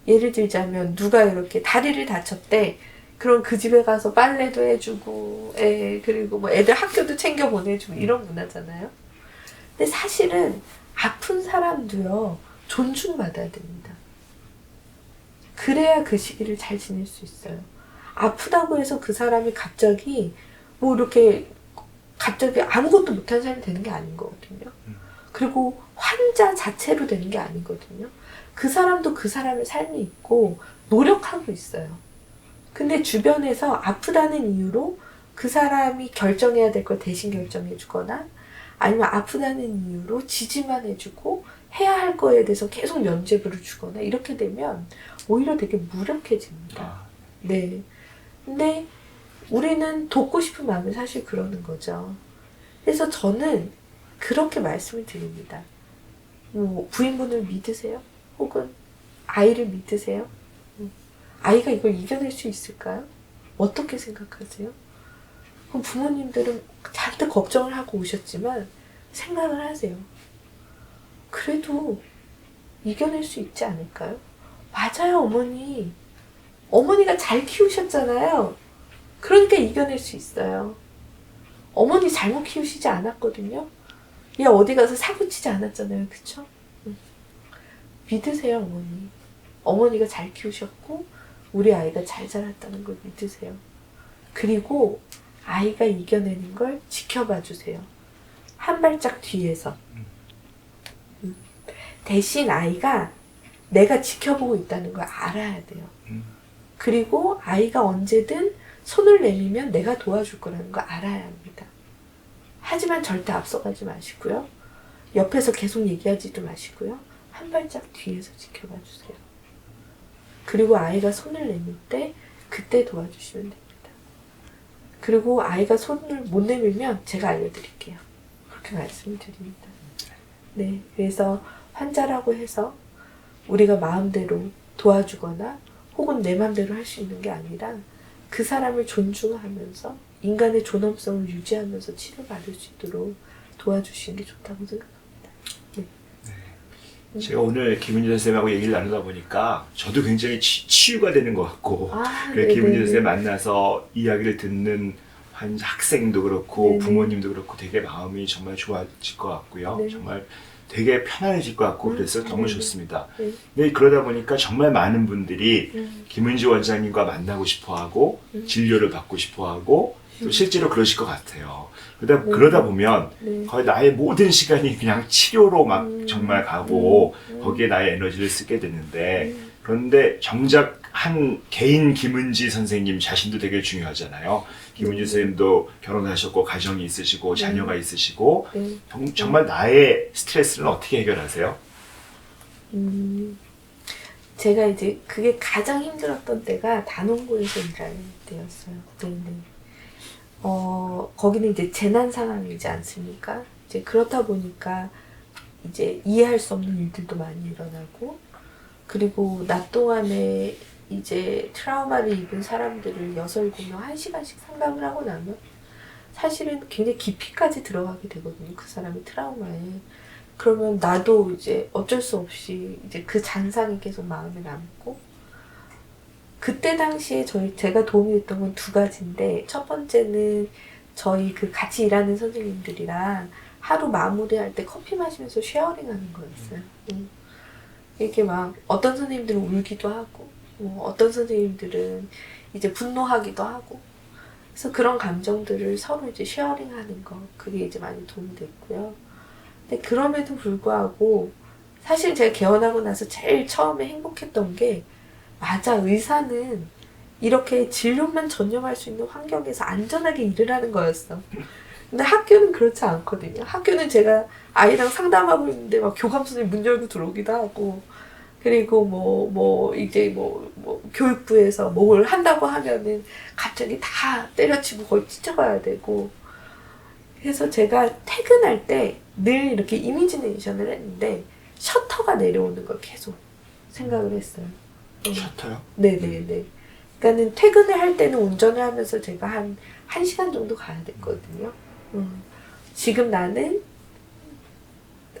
예를 들자면 누가 이렇게 다리를 다쳤대. 그럼 그 집에 가서 빨래도 해주고 그리고 뭐 애들 학교도 챙겨 보내주고 이런 문화잖아요. 근데 사실은 아픈 사람도요 존중받아야 됩니다. 그래야 그 시기를 잘 지낼 수 있어요. 아프다고 해서 그 사람이 갑자기 뭐 이렇게 갑자기 아무것도 못한 사람이 되는 게 아닌 거거든요. 그리고 환자 자체로 되는 게 아니거든요. 그 사람도 그 사람의 삶이 있고 노력하고 있어요. 근데 주변에서 아프다는 이유로 그 사람이 결정해야 될 걸 대신 결정해 주거나 아니면 아프다는 이유로 지지만 해주고 해야 할 거에 대해서 계속 면죄부를 주거나 이렇게 되면 오히려 되게 무력해집니다. 네. 근데 우리는 돕고 싶은 마음이 사실 그러는 거죠. 그래서 저는 그렇게 말씀을 드립니다. 뭐 부인분을 믿으세요? 혹은 아이를 믿으세요? 아이가 이걸 이겨낼 수 있을까요? 어떻게 생각하세요? 그럼 부모님들은 잔뜩 걱정을 하고 오셨지만 생각을 하세요. 그래도 이겨낼 수 있지 않을까요? 맞아요, 어머니. 어머니가 잘 키우셨잖아요. 그러니까 이겨낼 수 있어요. 어머니 잘못 키우시지 않았거든요. 얘 어디 가서 사고 치지 않았잖아요. 그쵸? 믿으세요, 어머니. 어머니가 잘 키우셨고 우리 아이가 잘 자랐다는 걸 믿으세요. 그리고 아이가 이겨내는 걸 지켜봐 주세요. 한 발짝 뒤에서. 대신 아이가 내가 지켜보고 있다는 걸 알아야 돼요. 그리고 아이가 언제든 손을 내밀면 내가 도와줄 거라는 걸 알아야 합니다. 하지만 절대 앞서가지 마시고요. 옆에서 계속 얘기하지도 마시고요. 한 발짝 뒤에서 지켜봐 주세요. 그리고 아이가 손을 내밀 때 그때 도와주시면 됩니다. 그리고 아이가 손을 못 내밀면 제가 알려드릴게요. 그렇게 말씀을 드립니다. 네, 그래서 환자라고 해서 우리가 마음대로 도와주거나 혹은 내 마음대로 할 수 있는 게 아니라 그 사람을 존중하면서 인간의 존엄성을 유지하면서 치료받을 수 있도록 도와주시는 게 좋다고 생각합니다. 네. 제가 오늘 김은지 선생님하고 얘기를 나누다 보니까 저도 굉장히 치유가 되는 것 같고 김은지 선생님 만나서 이야기를 듣는 학생도 그렇고 네네. 부모님도 그렇고 되게 마음이 정말 좋아질 것 같고요. 네네. 정말 되게 편안해질 것 같고 그래서 너무 좋습니다. 네, 그러다 보니까 정말 많은 분들이 김은지 원장님과 만나고 싶어하고 진료를 받고 싶어하고 또 실제로 그러실 것 같아요. 그러다 보면 거의 나의 모든 시간이 그냥 치료로 막 정말 가고 거기에 나의 에너지를 쓰게 되는데 그런데 정작 한 개인 김은지 선생님 자신도 되게 중요하잖아요. 김은지 선생님도 결혼하셨고 가정이 있으시고 자녀가 있으시고 정말 나의 스트레스는 어떻게 해결하세요? 제가 이제 그게 가장 힘들었던 때가 단원고에서 일할 때였어요. 네네. 거기는 이제 재난 상황이지 않습니까? 이제 그렇다 보니까 이제 이해할 수 없는 일들도 많이 일어나고 그리고 낮 동안에 이제 트라우마를 입은 사람들을 6, 7명 1시간씩 상담을 하고 나면 사실은 굉장히 깊이까지 들어가게 되거든요. 그 사람의 트라우마에. 그러면 나도 이제 어쩔 수 없이 이제 그 잔상이 계속 마음에 남고, 그때 당시에 제가 도움이 됐던 건 두 가지인데, 첫 번째는 저희 그 같이 일하는 선생님들이랑 하루 마무리할 때 커피 마시면서 쉐어링 하는 거였어요. 이렇게 막 어떤 선생님들은 울기도 하고, 어떤 선생님들은 이제 분노하기도 하고, 그래서 그런 감정들을 서로 이제 쉐어링 하는 거, 그게 이제 많이 도움이 됐고요. 근데 그럼에도 불구하고, 사실 제가 개원하고 나서 제일 처음에 행복했던 게, 맞아, 의사는 이렇게 진료만 전념할 수 있는 환경에서 안전하게 일을 하는 거였어. 근데 학교는 그렇지 않거든요. 학교는 제가 아이랑 상담하고 있는데 막 교감 선생님 문 열고 들어오기도 하고, 그리고 이제 교육부에서 뭘 한다고 하면은 갑자기 다 때려치고 거의 찢어가야 되고. 그래서 제가 퇴근할 때 늘 이렇게 이미지네이션을 했는데, 셔터가 내려오는 걸 계속 생각을 했어요. 셔터요? 네네네. 그러니까는 퇴근을 할 때는 운전을 하면서 제가 한 1시간 정도 가야 됐거든요. 지금 나는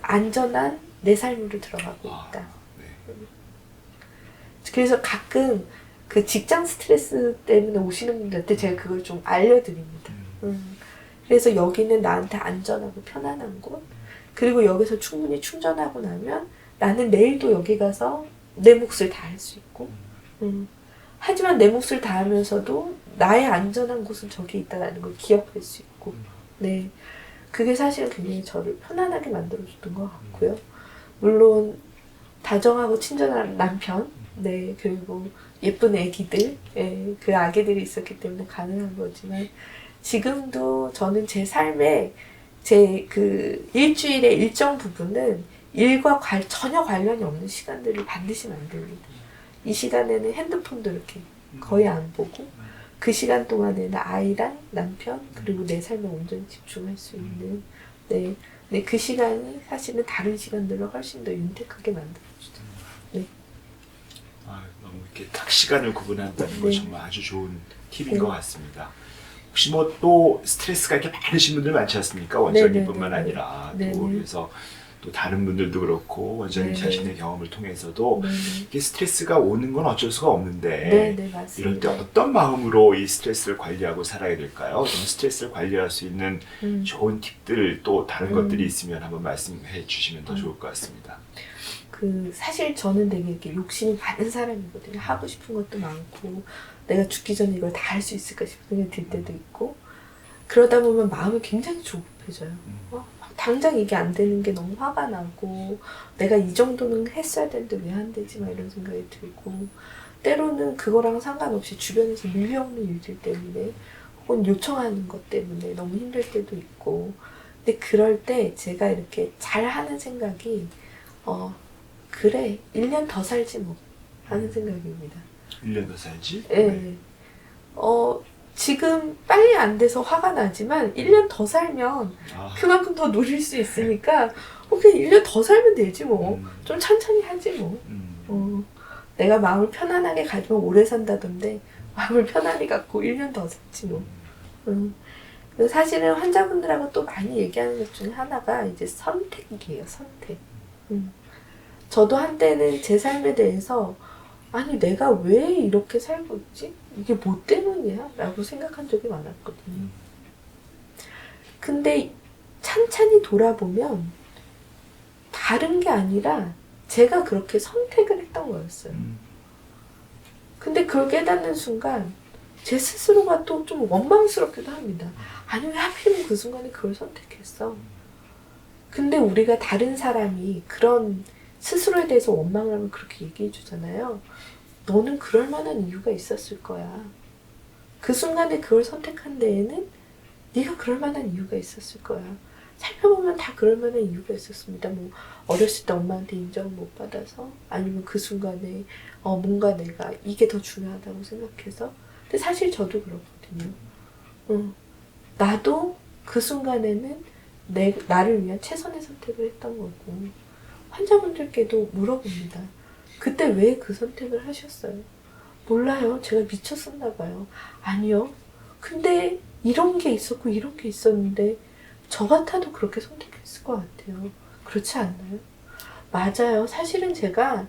안전한 내 삶으로 들어가고 있다. 네. 그래서 가끔 그 직장 스트레스 때문에 오시는 분들한테 제가 그걸 좀 알려드립니다. 그래서 여기는 나한테 안전하고 편안한 곳, 그리고 여기서 충분히 충전하고 나면 나는 내일도 여기 가서 내 몫을 다 할 수 있고, 하지만 내 몫을 다하면서도 나의 안전한 곳은 저기 있다는 걸 기억할 수 있고, 네, 그게 사실은 굉장히 저를 편안하게 만들어줬던 것 같고요. 물론 다정하고 친절한 남편, 네, 그리고 예쁜 애기들, 예, 그 아기들이 있었기 때문에 가능한 거지만, 지금도 저는 제 삶에 제 그 일주일의 일정 부분은 일과 전혀 관련이 없는 시간들을 반드시 만듭니다. 이 시간에는 핸드폰도 이렇게 거의 안 보고, 그 시간 동안에는 아이랑 남편, 그리고 내 삶에 온전히 집중할 수 있는, 네, 그 시간이 사실은 다른 시간들을 훨씬 더 윤택하게 만들어주죠. 네. 너무 이렇게 딱 시간을 구분한다는 거 네. 정말 아주 좋은 팁인 네. 것 같습니다. 혹시 뭐 또 스트레스가 이렇게 많으신 분들 많지 않습니까? 원장님뿐만 네네네네. 아니라 또 네네. 그래서 또 다른 분들도 그렇고 원장님 네네. 자신의 경험을 통해서도 네네. 이게 스트레스가 오는 건 어쩔 수가 없는데 네네, 맞습니다. 이럴 때 어떤 마음으로 이 스트레스를 관리하고 살아야 될까요? 좀 스트레스를 관리할 수 있는 좋은 팁들 또 다른 것들이 있으면 한번 말씀해 주시면 더 좋을 것 같습니다. 사실 저는 되게 이렇게 욕심이 많은 사람이거든요. 하고 싶은 것도 많고, 내가 죽기 전에 이걸 다 할 수 있을까 싶은 생각이 들 때도 있고, 그러다 보면 마음이 굉장히 조급해져요. 당장 이게 안 되는 게 너무 화가 나고, 내가 이 정도는 했어야 되는데 왜 안 되지? 막 이런 생각이 들고, 때로는 그거랑 상관없이 주변에서 밀려오는 일들 때문에, 혹은 요청하는 것 때문에 너무 힘들 때도 있고, 근데 그럴 때 제가 이렇게 잘하는 생각이, 그래, 1년 더 살지 뭐 하는 생각입니다. 1년 더 살지? 네. 지금 빨리 안 돼서 화가 나지만 1년 더 살면 그만큼 더 누릴 수 있으니까 그냥 1년 더 살면 되지 뭐. 좀 천천히 하지 뭐. 내가 마음을 편안하게 가지면 오래 산다던데 마음을 편안히 갖고 1년 더 살지 뭐. 사실은 환자분들하고 또 많이 얘기하는 것 중에 하나가 이제 선택이에요. 선택. 저도 한때는 제 삶에 대해서 아니 내가 왜 이렇게 살고 있지? 이게 뭐 때문이야? 라고 생각한 적이 많았거든요. 근데 찬찬히 돌아보면 다른 게 아니라 제가 그렇게 선택을 했던 거였어요. 근데 그걸 깨닫는 순간 제 스스로가 또 좀 원망스럽기도 합니다. 아니 왜 하필이면 그 순간에 그걸 선택했어? 근데 우리가 다른 사람이 그런 스스로에 대해서 원망을 하면 그렇게 얘기해 주잖아요. 너는 그럴 만한 이유가 있었을 거야. 그 순간에 그걸 선택한 데에는 네가 그럴 만한 이유가 있었을 거야. 살펴보면 다 그럴 만한 이유가 있었습니다. 뭐 어렸을 때 엄마한테 인정을 못 받아서, 아니면 그 순간에 뭔가 내가 이게 더 중요하다고 생각해서. 근데 사실 저도 그렇거든요. 나도 그 순간에는 나를 위한 최선의 선택을 했던 거고, 환자분들께도 물어봅니다. 그때 왜 그 선택을 하셨어요? 몰라요. 제가 미쳤었나 봐요. 아니요. 근데 이런 게 있었고 이런 게 있었는데 저 같아도 그렇게 선택했을 것 같아요. 그렇지 않나요? 맞아요. 사실은 제가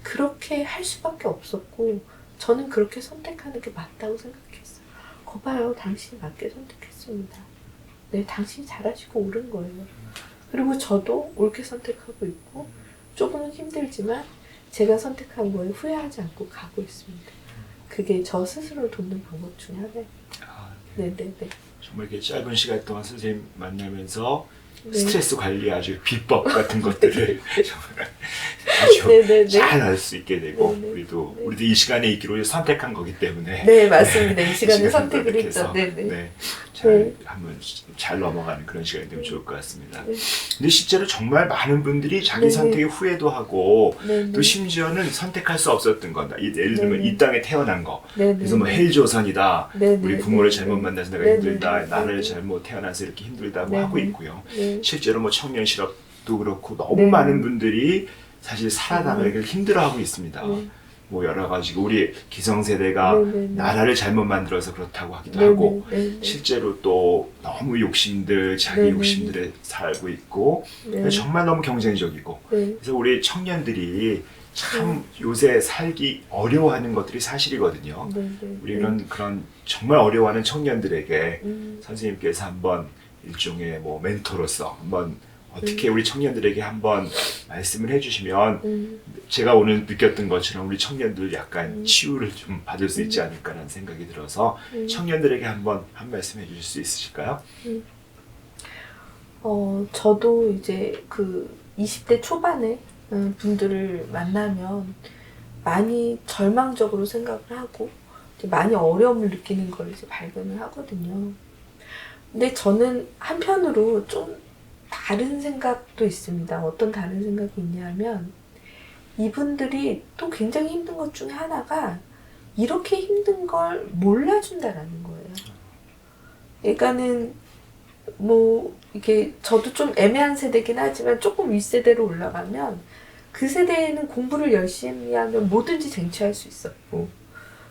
그렇게 할 수밖에 없었고 저는 그렇게 선택하는 게 맞다고 생각했어요. 거봐요. 당신이 맞게 선택했습니다. 네, 당신이 잘하시고 옳은 거예요. 그리고 저도 옳게 선택하고 있고 조금은 힘들지만 제가 선택한 거에 후회하지 않고 가고 있습니다. 그게 저 스스로를 돕는 방법 중에 하나예요. 아, 네네네. 정말 이렇게 짧은 시간 동안 선생님 만나면서 네. 스트레스 관리 아주 비법 같은 것들을 정말 아주 네네네. 잘 알 수 있게 되고 네네. 우리도 네. 이 시간에 있기로 선택한 거기 때문에 네, 맞습니다. 이 시간에 시간을 선택을 이렇게 했죠. 해서, 네네. 네, 잘 네. 한번 잘 넘어가는 그런 시간이 되면 좋을 것 같습니다. 네. 근데 실제로 정말 많은 분들이 자기 네네. 선택에 후회도 하고 네네. 또 심지어는 선택할 수 없었던 거다. 예를 들면 네네. 이 땅에 태어난 거. 네네. 그래서 뭐 헬조선이다. 네네. 우리 부모를 네네. 잘못 만나서 내가 네네. 힘들다. 네네. 나를 잘못 태어나서 이렇게 힘들다고 네네. 하고 있고요. 네. 실제로 뭐 청년 실업도 그렇고 너무 네네. 많은 분들이 사실 살아나가기를 힘들어하고 있습니다. 네. 뭐 여러 가지고 우리 기성세대가 네네네. 나라를 잘못 만들어서 그렇다고 하기도 네네. 하고 네네. 실제로 또 너무 욕심들 자기 네네. 욕심들에 살고 있고 네. 정말 너무 경쟁적이고 네. 그래서 우리 청년들이 참 요새 살기 어려워하는 것들이 사실이거든요. 네네. 우리 그런 정말 어려워하는 청년들에게 음. 선생님께서 한번 일종의 뭐 멘토로서 한번 어떻게 우리 청년들에게 한번 말씀을 해주시면 제가 오늘 느꼈던 것처럼 우리 청년들 약간 치유를 좀 받을 수 있지 않을까라는 생각이 들어서 청년들에게 한번 한 말씀 해주실 수 있으실까요? 저도 이제 그 20대 초반에 분들을 만나면 많이 절망적으로 생각을 하고 이제 많이 어려움을 느끼는 걸 이제 발견을 하거든요. 근데 저는 한편으로 좀 다른 생각도 있습니다. 어떤 다른 생각이 있냐면 이분들이 또 굉장히 힘든 것 중에 하나가 이렇게 힘든 걸 몰라준다라는 거예요. 그러니까는 뭐 이게 저도 좀 애매한 세대긴 하지만 조금 윗세대로 올라가면 그 세대에는 공부를 열심히 하면 뭐든지 쟁취할 수 있었고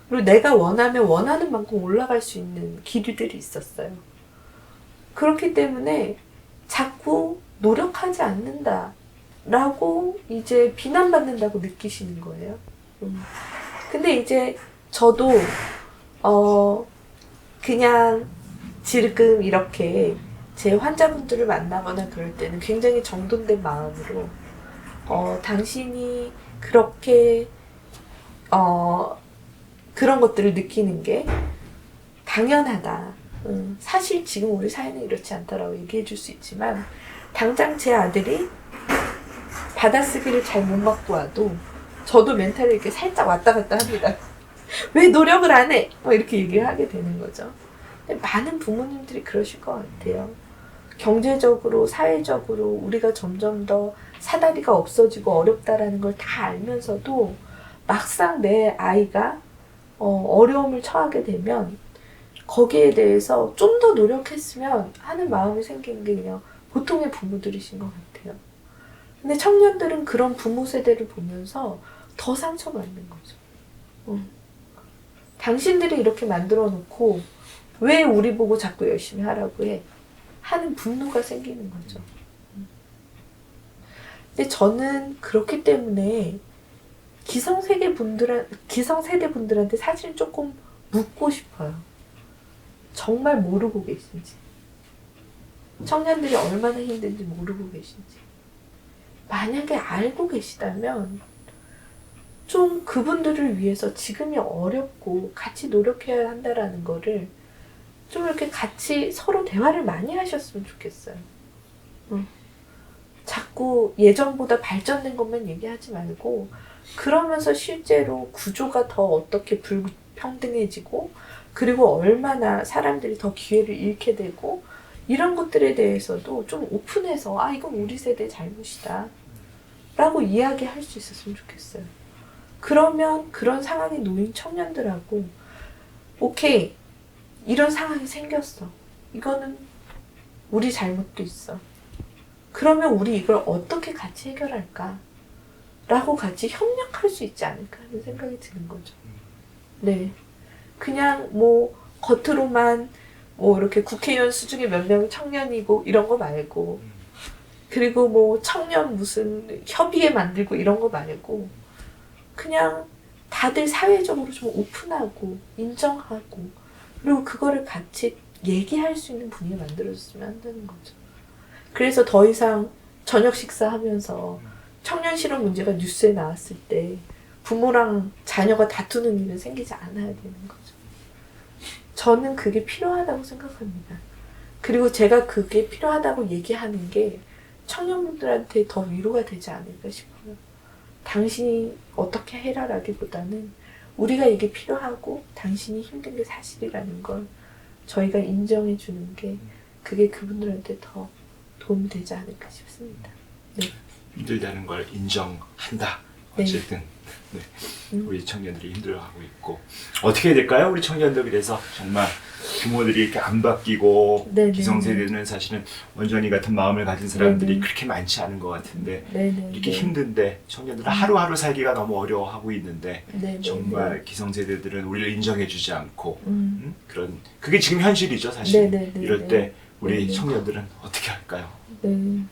그리고 내가 원하면 원하는 만큼 올라갈 수 있는 기류들이 있었어요. 그렇기 때문에 자꾸 노력하지 않는다라고 이제 비난받는다고 느끼시는 거예요. 근데 이제 저도 그냥 지금 이렇게 제 환자분들을 만나거나 그럴 때는 굉장히 정돈된 마음으로 당신이 그렇게 그런 것들을 느끼는 게 당연하다. 사실 지금 우리 사회는 이렇지 않다라고 얘기해 줄 수 있지만 당장 제 아들이 받아쓰기를 잘 못 맞고 와도 저도 멘탈이 이렇게 살짝 왔다 갔다 합니다. 왜 노력을 안 해? 이렇게 얘기를 하게 되는 거죠. 근데 많은 부모님들이 그러실 것 같아요. 경제적으로, 사회적으로 우리가 점점 더 사다리가 없어지고 어렵다라는 걸 다 알면서도 막상 내 아이가 어려움을 처하게 되면 거기에 대해서 좀 더 노력했으면 하는 마음이 생기는 게 그냥 보통의 부모들이신 것 같아요. 근데 청년들은 그런 부모 세대를 보면서 더 상처받는 거죠. 당신들이 이렇게 만들어 놓고 왜 우리 보고 자꾸 열심히 하라고 해? 하는 분노가 생기는 거죠. 근데 저는 그렇기 때문에 기성세대 분들한테 사실 조금 묻고 싶어요. 정말 모르고 계신지. 청년들이 얼마나 힘든지 모르고 계신지. 만약에 알고 계시다면 좀 그분들을 위해서 지금이 어렵고 같이 노력해야 한다라는 거를 좀 이렇게 같이 서로 대화를 많이 하셨으면 좋겠어요. 자꾸 예전보다 발전된 것만 얘기하지 말고 그러면서 실제로 구조가 더 어떻게 불평등해지고 그리고 얼마나 사람들이 더 기회를 잃게 되고 이런 것들에 대해서도 좀 오픈해서 이건 우리 세대의 잘못이다 라고 이야기할 수 있었으면 좋겠어요. 그러면 그런 상황에 놓인 청년들하고 오케이 이런 상황이 생겼어. 이거는 우리 잘못도 있어. 그러면 우리 이걸 어떻게 같이 해결할까? 라고 같이 협력할 수 있지 않을까 하는 생각이 드는 거죠. 네. 그냥 뭐 겉으로만 뭐 이렇게 국회의원 수중에 몇 명 청년이고 이런 거 말고 그리고 뭐 청년 무슨 협의회 만들고 이런 거 말고 그냥 다들 사회적으로 좀 오픈하고 인정하고 그리고 그거를 같이 얘기할 수 있는 분위기 만들어줬으면 한다는 거죠. 그래서 더 이상 저녁 식사하면서 청년 실업 문제가 뉴스에 나왔을 때 부모랑 자녀가 다투는 일은 생기지 않아야 되는 거죠. 저는 그게 필요하다고 생각합니다. 그리고 제가 그게 필요하다고 얘기하는 게 청년분들한테 더 위로가 되지 않을까 싶어요. 당신이 어떻게 해라라기보다는 우리가 이게 필요하고 당신이 힘든 게 사실이라는 걸 저희가 인정해 주는 게 그게 그분들한테 더 도움이 되지 않을까 싶습니다. 네. 힘들다는 걸 인정한다. 네. 어쨌든 네. 우리 청년들이 힘들어하고 있고 어떻게 해야 될까요? 우리 청년들 그래서 정말 부모들이 이렇게 안 바뀌고 네네. 기성세대는 사실은 원전이 같은 마음을 가진 사람들이 네네. 그렇게 많지 않은 것 같은데 네네. 이렇게 네. 힘든데 청년들은 하루하루 살기가 너무 어려워하고 있는데 네네. 정말 기성세대들은 우리를 인정해주지 않고 음. 그런 그게 지금 현실이죠 사실. 네네네. 이럴 때 우리 네네. 청년들은 어떻게 할까요? 네.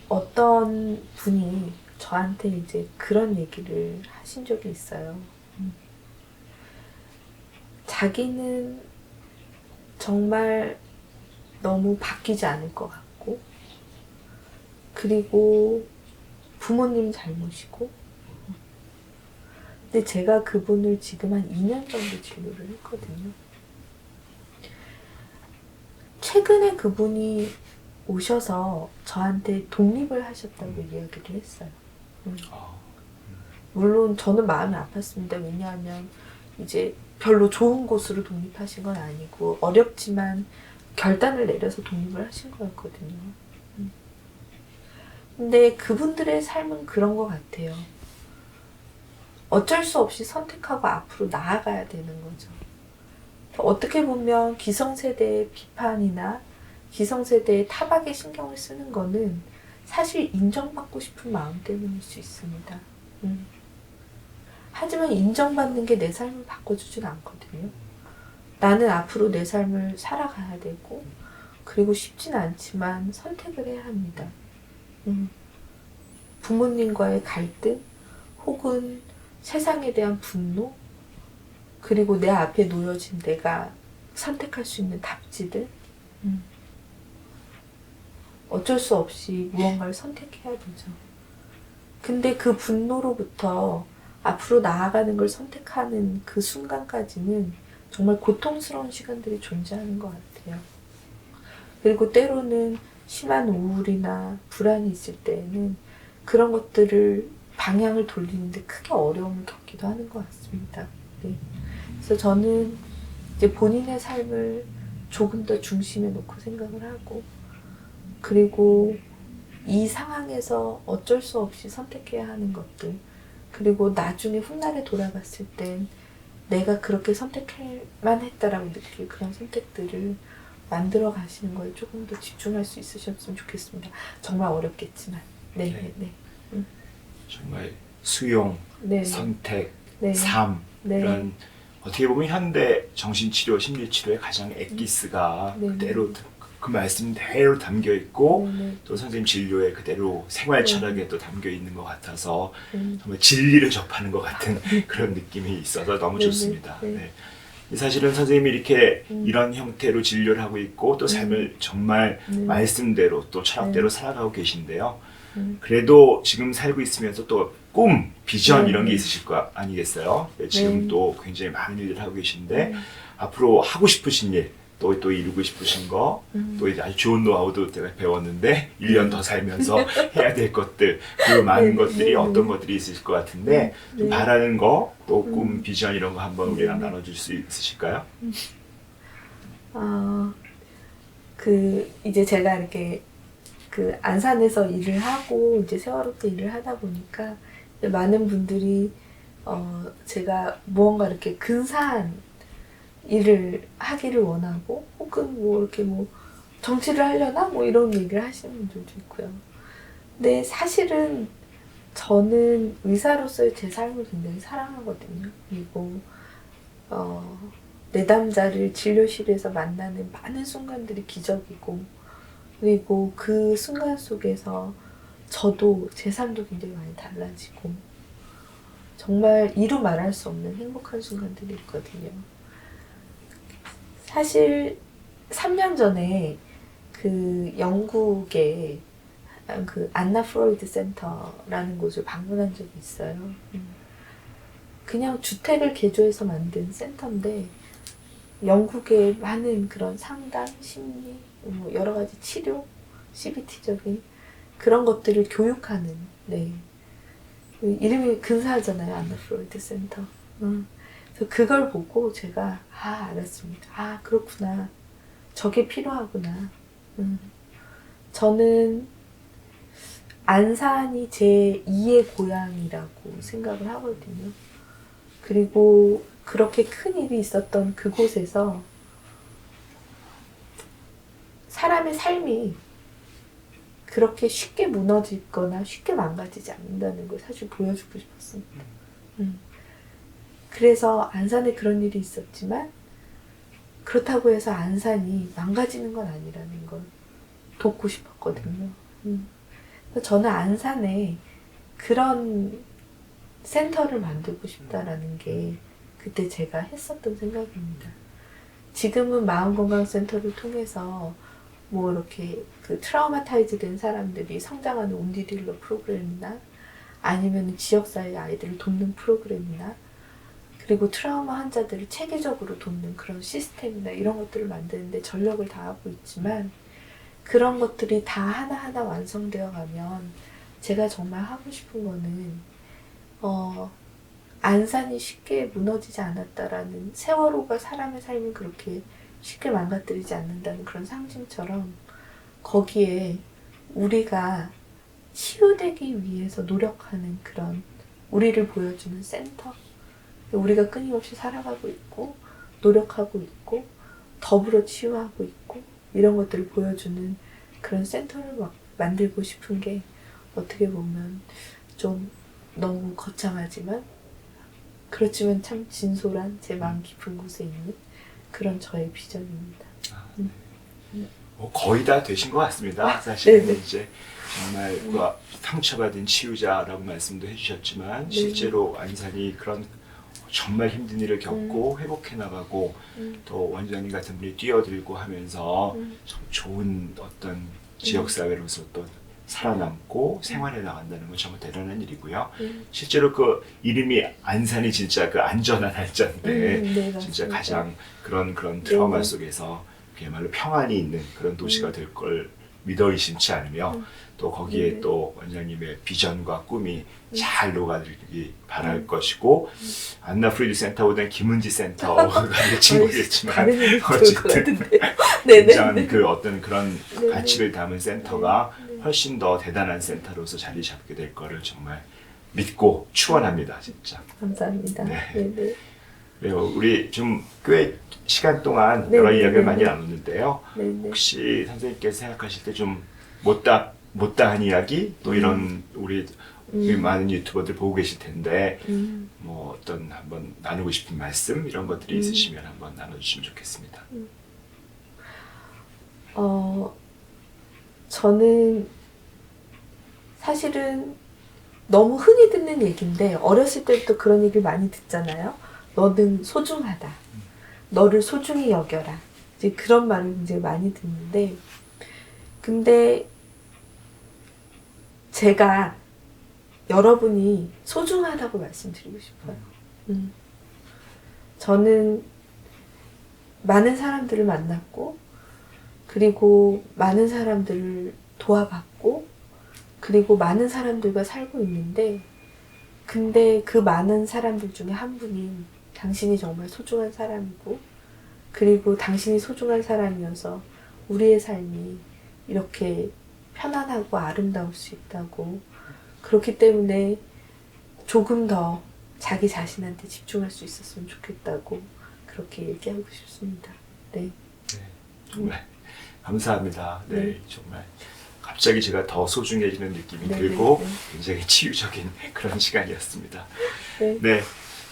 어떤 분이 저한테 이제 그런 얘기를 하신 적이 있어요. 자기는 정말 너무 바뀌지 않을 것 같고, 그리고 부모님 잘못이고, 근데 제가 그분을 지금 한 2년 정도 진료를 했거든요. 최근에 그분이 오셔서 저한테 독립을 하셨다고 이야기를 했어요. 물론 저는 마음이 아팠습니다. 왜냐하면 이제 별로 좋은 곳으로 독립하신 건 아니고 어렵지만 결단을 내려서 독립을 하신 거였거든요. 근데 그분들의 삶은 그런 것 같아요. 어쩔 수 없이 선택하고 앞으로 나아가야 되는 거죠. 어떻게 보면 기성세대의 비판이나 기성세대의 타박에 신경을 쓰는 거는 사실 인정받고 싶은 마음 때문일 수 있습니다. 하지만 인정받는 게 내 삶을 바꿔주진 않거든요. 나는 앞으로 내 삶을 살아가야 되고 그리고 쉽진 않지만 선택을 해야 합니다. 부모님과의 갈등 혹은 세상에 대한 분노 그리고 내 앞에 놓여진 내가 선택할 수 있는 답지들 어쩔 수 없이 무언가를 선택해야 되죠. 근데 그 분노로부터 앞으로 나아가는 걸 선택하는 그 순간까지는 정말 고통스러운 시간들이 존재하는 것 같아요. 그리고 때로는 심한 우울이나 불안이 있을 때에는 그런 것들을 방향을 돌리는데 크게 어려움을 겪기도 하는 것 같습니다. 네. 그래서 저는 이제 본인의 삶을 조금 더 중심에 놓고 생각을 하고 그리고 이 상황에서 어쩔 수 없이 선택해야 하는 것들 그리고 나중에 훗날에 돌아봤을 땐 내가 그렇게 선택할만 했다라고 느낄 그런 선택들을 만들어 가시는 거에 조금 더 집중할 수 있으셨으면 좋겠습니다. 정말 어렵겠지만 네. 정말 수용, 네. 선택, 네. 삶 네. 이런 어떻게 보면 현대 정신치료, 심리치료의 가장 엑기스가 네. 그대로 그 말씀 그대로 담겨 있고 네. 또 선생님 진료에 그대로 생활 네. 철학에 또 담겨 있는 것 같아서 정말 진리를 접하는 것 같은 그런 느낌이 있어서 너무 네. 좋습니다. 네. 네. 사실은 선생님이 이렇게 이런 형태로 진료를 하고 있고 또 삶을 정말 말씀대로 또 철학대로 살아가고 계신데요. 그래도 지금 살고 있으면서 또 꿈, 비전 이런 게 있으실 거 아니겠어요? 지금 또 굉장히 많은 일을 하고 계신데 앞으로 하고 싶으신 일, 또 이루고 싶으신 거, 또 이제 아주 좋은 노하우도 제가 배웠는데 1년 더 살면서 해야 될 것들, 그 많은 것들이 어떤 것들이 있으실 것 같은데 좀 바라는 거, 또 꿈, 비전 이런 거 한번 우리랑 나눠줄 수 있으실까요? 이제 제가 이렇게 안산에서 일을 하고 이제 세월호 때 일을 하다 보니까 많은 분들이 제가 무언가 이렇게 근사한 일을 하기를 원하고 혹은 뭐 이렇게 뭐 정치를 하려나 뭐 이런 얘기를 하시는 분들도 있고요. 근데 사실은 저는 의사로서의 제 삶을 굉장히 사랑하거든요. 그리고 내담자를 진료실에서 만나는 많은 순간들이 기적이고, 그리고 그 순간 속에서 저도 제 삶도 굉장히 많이 달라지고, 정말 이루 말할 수 없는 행복한 순간들이 있거든요. 사실 3년 전에 그 영국의 그 안나 프로이드 센터라는 곳을 방문한 적이 있어요. 그냥 주택을 개조해서 만든 센터인데 영국의 많은 그런 상담, 심리, 뭐 여러 가지 치료, CBT적인 그런 것들을 교육하는, 네. 이름이 근사하잖아요, 안나 프로이드 센터. 그래서 그걸 보고 제가 알았습니다. 그렇구나. 저게 필요하구나. 저는 안산이 제 2의 고향이라고 생각을 하거든요. 그리고 그렇게 큰 일이 있었던 그곳에서 사람의 삶이 그렇게 쉽게 무너지거나 쉽게 망가지지 않는다는 걸 사실 보여주고 싶었습니다. 그래서 안산에 그런 일이 있었지만 그렇다고 해서 안산이 망가지는 건 아니라는 걸 돕고 싶었거든요. 그래서 저는 안산에 그런 센터를 만들고 싶다라는 게 그때 제가 했었던 생각입니다. 지금은 마음건강센터를 통해서 뭐 이렇게 그 트라우마타이즈 된 사람들이 성장하는 온디딜러 프로그램이나 아니면 지역사회 아이들을 돕는 프로그램이나 그리고 트라우마 환자들을 체계적으로 돕는 그런 시스템이나 이런 것들을 만드는데 전력을 다하고 있지만 그런 것들이 다 하나하나 완성되어 가면 제가 정말 하고 싶은 거는 안산이 쉽게 무너지지 않았다라는, 세월호가 사람의 삶을 그렇게 쉽게 망가뜨리지 않는다는 그런 상징처럼 거기에 우리가 치유되기 위해서 노력하는 그런 우리를 보여주는 센터, 우리가 끊임없이 살아가고 있고 노력하고 있고 더불어 치유하고 있고 이런 것들을 보여주는 그런 센터를 막 만들고 싶은 게 어떻게 보면 좀 너무 거창하지만 그렇지만 참 진솔한 제 마음 깊은 곳에 있는 그런 저의 비전입니다. 뭐 거의 다 되신 것 같습니다. 사실은 네네. 이제 정말 그 상처받은 치유자라고 말씀도 해주셨지만 네. 실제로 안산이 그런 정말 힘든 일을 겪고 회복해 나가고 또 원장님 같은 분이 뛰어들고 하면서 참 좋은 어떤 지역사회로서 또 살아남고 생활해 나간다는 건 정말 대단한 일이고요. 실제로 그 이름이 안산이 진짜 그 안전한 한자인데 네, 진짜 맞습니다. 가장 그런 트라우마 네네. 속에서 그야말로 평안이 있는 그런 도시가 될 걸 믿어 의심치 않으며 또 거기에 네네. 또 원장님의 비전과 꿈이 잘 녹아들기 바랄 것이고 안나 프리드 센터보다는 김은지 센터가 될지 모르겠지만 다른 일이 좋을 것 어쨌든 같은데. 네네. 굉장한 그 어떤 그런 네네. 가치를 담은 센터가 네. 훨씬 더 대단한 센터로서 자리 잡게 될 거를 정말 믿고 축원합니다, 진짜. 감사합니다. 네. 네네. 그래요. 우리 좀 꽤 시간 동안 네, 여러 네, 이야기를 네, 많이 네. 나눴는데요. 네네. 혹시 선생님께서 생각하실 때 좀 못다한 이야기 또 이런 우리 많은 유튜버들 보고 계실 텐데 뭐 어떤 한번 나누고 싶은 말씀 이런 것들이 있으시면 한번 나눠주시면 좋겠습니다. 저는 사실은 너무 흔히 듣는 얘기인데 어렸을 때부터 그런 얘기를 많이 듣잖아요. 너는 소중하다. 너를 소중히 여겨라. 이제 그런 말을 굉장히 많이 듣는데 근데 제가 여러분이 소중하다고 말씀드리고 싶어요. 저는 많은 사람들을 만났고 그리고 많은 사람들을 도와봤고 그리고 많은 사람들과 살고 있는데 근데 그 많은 사람들 중에 한 분이 당신이 정말 소중한 사람이고 그리고 당신이 소중한 사람이어서 우리의 삶이 이렇게 편안하고 아름다울 수 있다고 그렇기 때문에 조금 더 자기 자신한테 집중할 수 있었으면 좋겠다고 그렇게 얘기하고 싶습니다. 네. 네, 정말 감사합니다. 네, 네. 정말 갑자기 제가 더 소중해지는 느낌이 네, 들고 네, 네. 굉장히 치유적인 그런 시간이었습니다. 네. 네,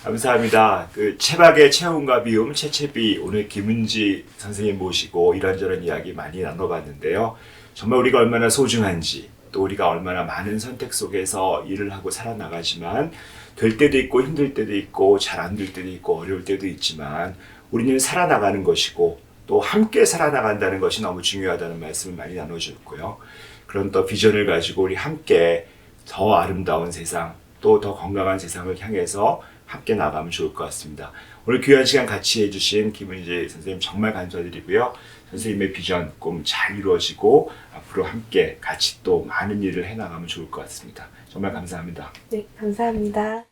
감사합니다. 그 채박의 채움과 비움, 채채비 오늘 김은지 선생님 모시고 이런저런 이야기 많이 나눠봤는데요. 정말 우리가 얼마나 소중한지 또 우리가 얼마나 많은 선택 속에서 일을 하고 살아나가지만 될 때도 있고 힘들 때도 있고 잘 안 될 때도 있고 어려울 때도 있지만 우리는 살아나가는 것이고 또 함께 살아나간다는 것이 너무 중요하다는 말씀을 많이 나눠주었고요. 그런 또 비전을 가지고 우리 함께 더 아름다운 세상 또 더 건강한 세상을 향해서 함께 나가면 좋을 것 같습니다. 오늘 귀한 시간 같이 해주신 김은지 선생님 정말 감사드리고요. 선생님의 비전, 꿈 잘 이루어지고 앞으로 함께 같이 또 많은 일을 해나가면 좋을 것 같습니다. 정말 감사합니다. 네, 감사합니다.